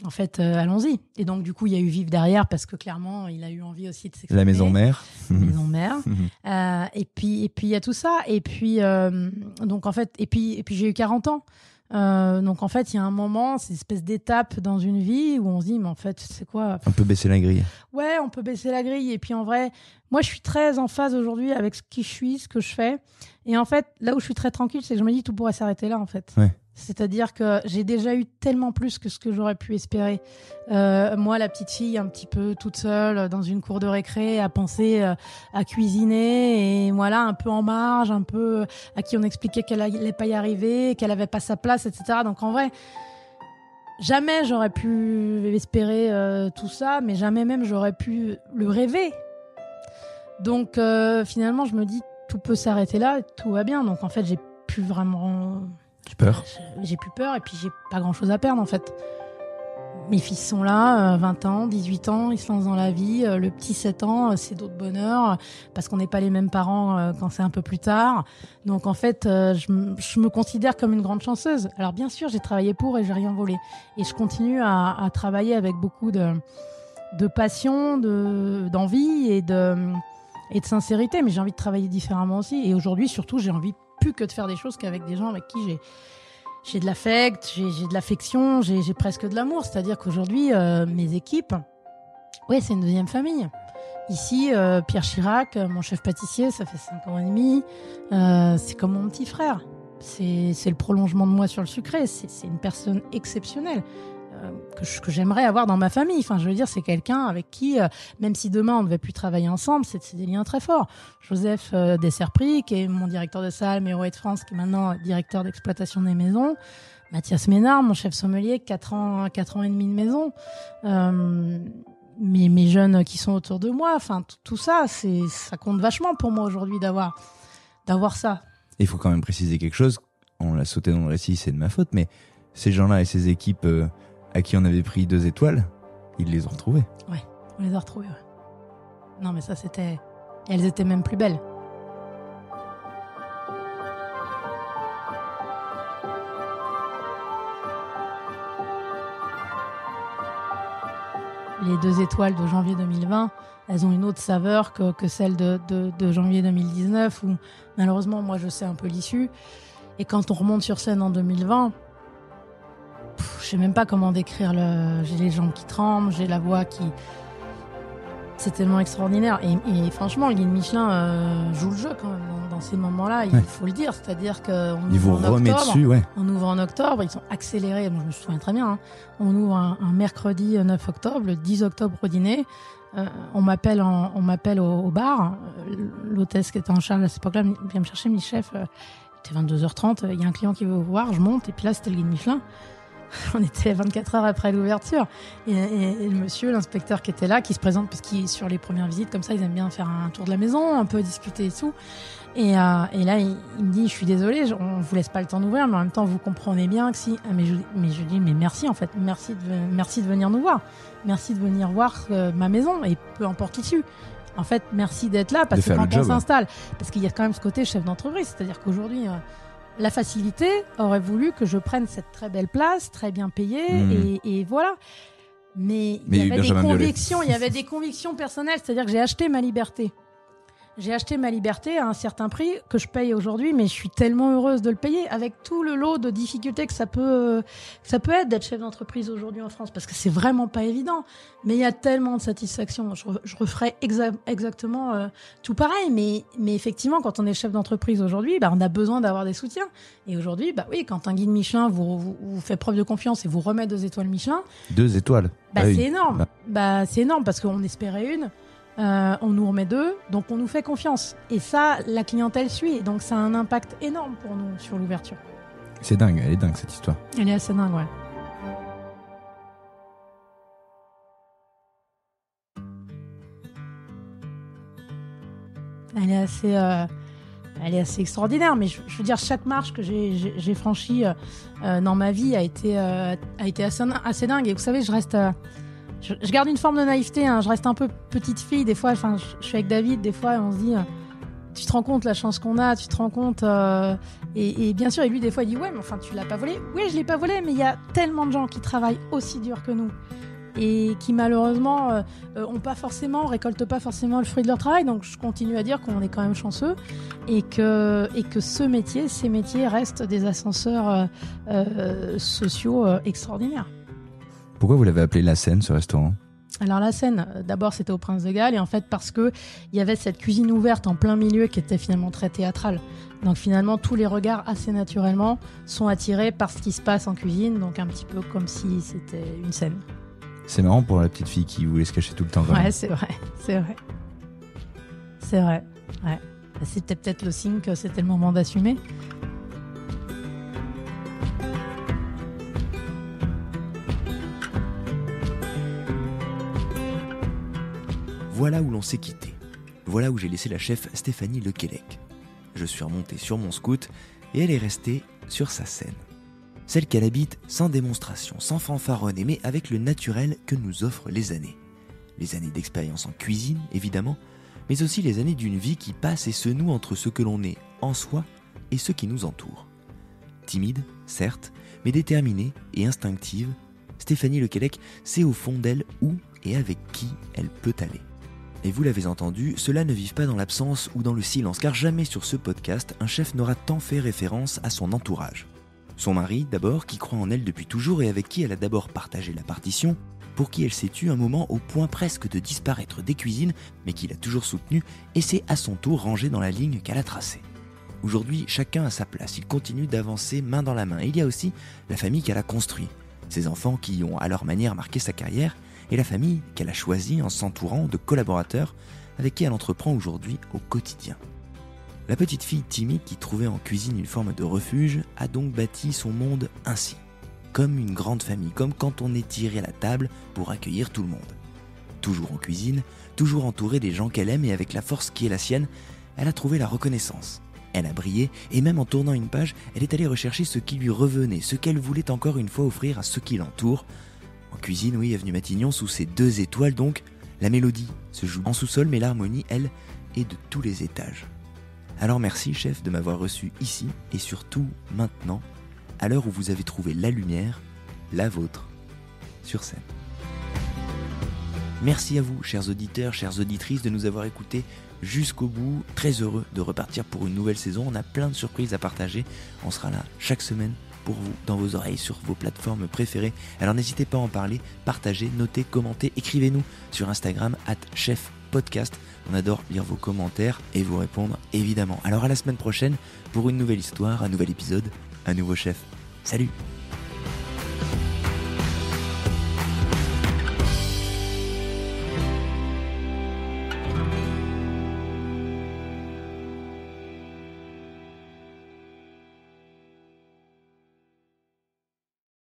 En fait, allons-y. Et donc, du coup, il y a eu Vive derrière parce que clairement, il a eu envie aussi de s'exprimer. La maison mère. Maison mère. Et puis, il y a tout ça. Et puis, donc, en fait, et puis j'ai eu 40 ans. Donc, en fait, il y a un moment, c'est une espèce d'étape dans une vie où on se dit, mais en fait, c'est quoi ? On peut baisser la grille. Ouais, on peut baisser la grille. Et puis, en vrai, moi, je suis très en phase aujourd'hui avec qui je suis, ce que je fais. Et en fait, là où je suis très tranquille, c'est que je me dis, tout pourrait s'arrêter là, en fait. Ouais. C'est-à-dire que j'ai déjà eu tellement plus que ce que j'aurais pu espérer. Moi, la petite fille, un petit peu toute seule dans une cour de récré, à penser à cuisiner, et voilà, un peu en marge, un peu à qui on expliquait qu'elle allait pas y arriver, qu'elle avait pas sa place, etc. Donc en vrai, jamais j'aurais pu espérer tout ça, mais jamais même j'aurais pu le rêver. Donc finalement, je me dis, tout peut s'arrêter là, tout va bien. Donc en fait, j'ai plus vraiment... J'ai plus peur et puis j'ai pas grand chose à perdre en fait. Mes fils sont là, 20 ans, 18 ans, ils se lancent dans la vie. Le petit 7 ans, c'est d'autres bonheurs parce qu'on n'est pas les mêmes parents quand c'est un peu plus tard. Donc en fait, je me considère comme une grande chanceuse. Alors bien sûr, j'ai travaillé pour et j'ai rien volé. Et je continue à travailler avec beaucoup de passion, d'envie et de sincérité. Mais j'ai envie de travailler différemment aussi. Et aujourd'hui, surtout, j'ai envie plus que de faire des choses qu'avec des gens avec qui j'ai de l'affect, j'ai de l'affection, j'ai presque de l'amour. C'est-à-dire qu'aujourd'hui, mes équipes, c'est une deuxième famille. Ici, Pierre Chirac, mon chef pâtissier, ça fait 5 ans et demi. C'est comme mon petit frère. C'est le prolongement de moi sur le sucré. C'est une personne exceptionnelle. Que j'aimerais avoir dans ma famille. Enfin, je veux dire, c'est quelqu'un avec qui, même si demain on ne devait plus travailler ensemble, c'est des liens très forts. Joseph Desserpris, qui est mon directeur de salle, Méro de France, qui est maintenant directeur d'exploitation des maisons. Mathias Ménard, mon chef sommelier, 4 ans et demi de maison. Mes jeunes qui sont autour de moi. Enfin, tout ça, ça compte vachement pour moi aujourd'hui d'avoir ça. Il faut quand même préciser quelque chose. On l'a sauté dans le récit, c'est de ma faute, mais ces gens-là et ces équipes à qui on avait pris 2 étoiles, ils les ont retrouvées. Ouais, on les a retrouvées, ouais. Non, mais ça, c'était... Elles étaient même plus belles. les 2 étoiles de janvier 2020, elles ont une autre saveur que celle de janvier 2019, où malheureusement, moi, je sais un peu l'issue. Et quand on remonte sur scène en 2020, je sais même pas comment décrire j'ai les jambes qui tremblent, j'ai la voix qui... C'est tellement extraordinaire. Et franchement, le guide Michelin joue le jeu quand même dans ces moments-là, il faut le dire. C'est-à-dire qu'on on ouvre en octobre, ils sont accélérés. Bon, je me souviens très bien. Hein. On ouvre un mercredi 9 octobre, le 10 octobre au dîner. On m'appelle au bar. L'hôtesse qui était en charge à cette époque-là vient me chercher, me dit chef, il était 22h30, il y a un client qui veut vous voir, je monte. Et puis là, c'était le guide Michelin. On était 24 heures après l'ouverture. Et le monsieur, l'inspecteur qui était là, qui se présente, parce qu'il sur les premières visites, comme ça, ils aiment bien faire un tour de la maison, un peu discuter et tout. Et là, il me dit, je suis désolé, on vous laisse pas le temps d'ouvrir, mais en même temps, vous comprenez bien que si... mais je dis, mais merci, en fait. Merci de venir nous voir. Merci de venir voir ma maison, et peu importe l'issue. En fait, merci d'être là, parce que quand on s'installe, parce qu'il y a quand même ce côté chef d'entreprise, c'est-à-dire qu'aujourd'hui... la facilité aurait voulu que je prenne cette très belle place, très bien payée, et voilà. Mais il y avait des convictions personnelles, c'est-à-dire que j'ai acheté ma liberté. J'ai acheté ma liberté à un certain prix que je paye aujourd'hui, mais je suis tellement heureuse de le payer avec tout le lot de difficultés que ça peut être d'être chef d'entreprise aujourd'hui en France, parce que c'est vraiment pas évident. Mais il y a tellement de satisfaction. Je referais exactement tout pareil, mais effectivement, quand on est chef d'entreprise aujourd'hui, on a besoin d'avoir des soutiens. Et aujourd'hui, oui, quand un guide Michelin vous fait preuve de confiance et vous remet 2 étoiles Michelin, 2 étoiles. C'est énorme. C'est énorme parce qu'on espérait une. On nous remet 2, donc on nous fait confiance. Et ça, la clientèle suit. Donc ça a un impact énorme pour nous sur l'ouverture. C'est dingue, elle est dingue cette histoire. Elle est assez dingue, ouais. Elle est assez extraordinaire. Mais je veux dire, chaque marche que j'ai franchie dans ma vie a été assez dingue. Et vous savez, je garde une forme de naïveté, hein. Je reste un peu petite fille des fois. Enfin, je suis avec David des fois et on se dit, tu te rends compte la chance qu'on a, tu te rends compte. Et bien sûr, et lui des fois il dit ouais, mais enfin tu l'as pas volé. Oui, je l'ai pas volé, mais il y a tellement de gens qui travaillent aussi dur que nous et qui malheureusement récoltent pas forcément le fruit de leur travail. Donc je continue à dire qu'on est quand même chanceux et que ces métiers restent des ascenseurs sociaux extraordinaires. Pourquoi vous l'avez appelé La Seine, ce restaurant ? Alors La Seine, d'abord c'était au Prince de Galles, et en fait parce que il y avait cette cuisine ouverte en plein milieu qui était finalement très théâtrale. Donc finalement tous les regards assez naturellement sont attirés par ce qui se passe en cuisine, donc un petit peu comme si c'était une scène. C'est marrant pour la petite fille qui voulait se cacher tout le temps quand même. Ouais, c'est vrai. Ouais. C'était peut-être le signe que c'était le moment d'assumer. Voilà où l'on s'est quitté. Voilà où j'ai laissé la chef Stéphanie Lequelec. Je suis remonté sur mon scoot et elle est restée sur sa scène. Celle qu'elle habite sans démonstration, sans fanfaronner, mais avec le naturel que nous offrent les années. Les années d'expérience en cuisine, évidemment, mais aussi les années d'une vie qui passe et se noue entre ce que l'on est en soi et ce qui nous entoure. Timide, certes, mais déterminée et instinctive, Stéphanie Lequelec sait au fond d'elle où et avec qui elle peut aller. Et vous l'avez entendu, cela ne vive pas dans l'absence ou dans le silence, car jamais sur ce podcast, un chef n'aura tant fait référence à son entourage. Son mari, d'abord, qui croit en elle depuis toujours et avec qui elle a d'abord partagé la partition, pour qui elle s'est tue un moment au point presque de disparaître des cuisines, mais qui l'a toujours soutenue et s'est à son tour rangé dans la ligne qu'elle a tracée. Aujourd'hui, chacun a sa place, il continue d'avancer main dans la main. Et il y a aussi la famille qu'elle a construite, ses enfants qui ont à leur manière marqué sa carrière, et la famille qu'elle a choisie en s'entourant de collaborateurs avec qui elle entreprend aujourd'hui au quotidien. La petite fille timide qui trouvait en cuisine une forme de refuge a donc bâti son monde ainsi, comme une grande famille, comme quand on est tiré à la table pour accueillir tout le monde. Toujours en cuisine, toujours entourée des gens qu'elle aime et avec la force qui est la sienne, elle a trouvé la reconnaissance. Elle a brillé et même en tournant une page, elle est allée rechercher ce qui lui revenait, ce qu'elle voulait encore une fois offrir à ceux qui l'entourent. En cuisine, oui, avenue Matignon, sous ses 2 étoiles donc, la mélodie se joue en sous-sol, mais l'harmonie, elle, est de tous les étages. Alors merci, chef, de m'avoir reçu ici, et surtout maintenant, à l'heure où vous avez trouvé la lumière, la vôtre, sur scène. Merci à vous, chers auditeurs, chères auditrices, de nous avoir écoutés jusqu'au bout. Très heureux de repartir pour une nouvelle saison. On a plein de surprises à partager. On sera là chaque semaine pour vous, dans vos oreilles, sur vos plateformes préférées. Alors n'hésitez pas à en parler, partagez, notez, commentez, écrivez-nous sur Instagram @chefpodcast. On adore lire vos commentaires et vous répondre évidemment. Alors à la semaine prochaine pour une nouvelle histoire, un nouvel épisode, un nouveau chef. Salut!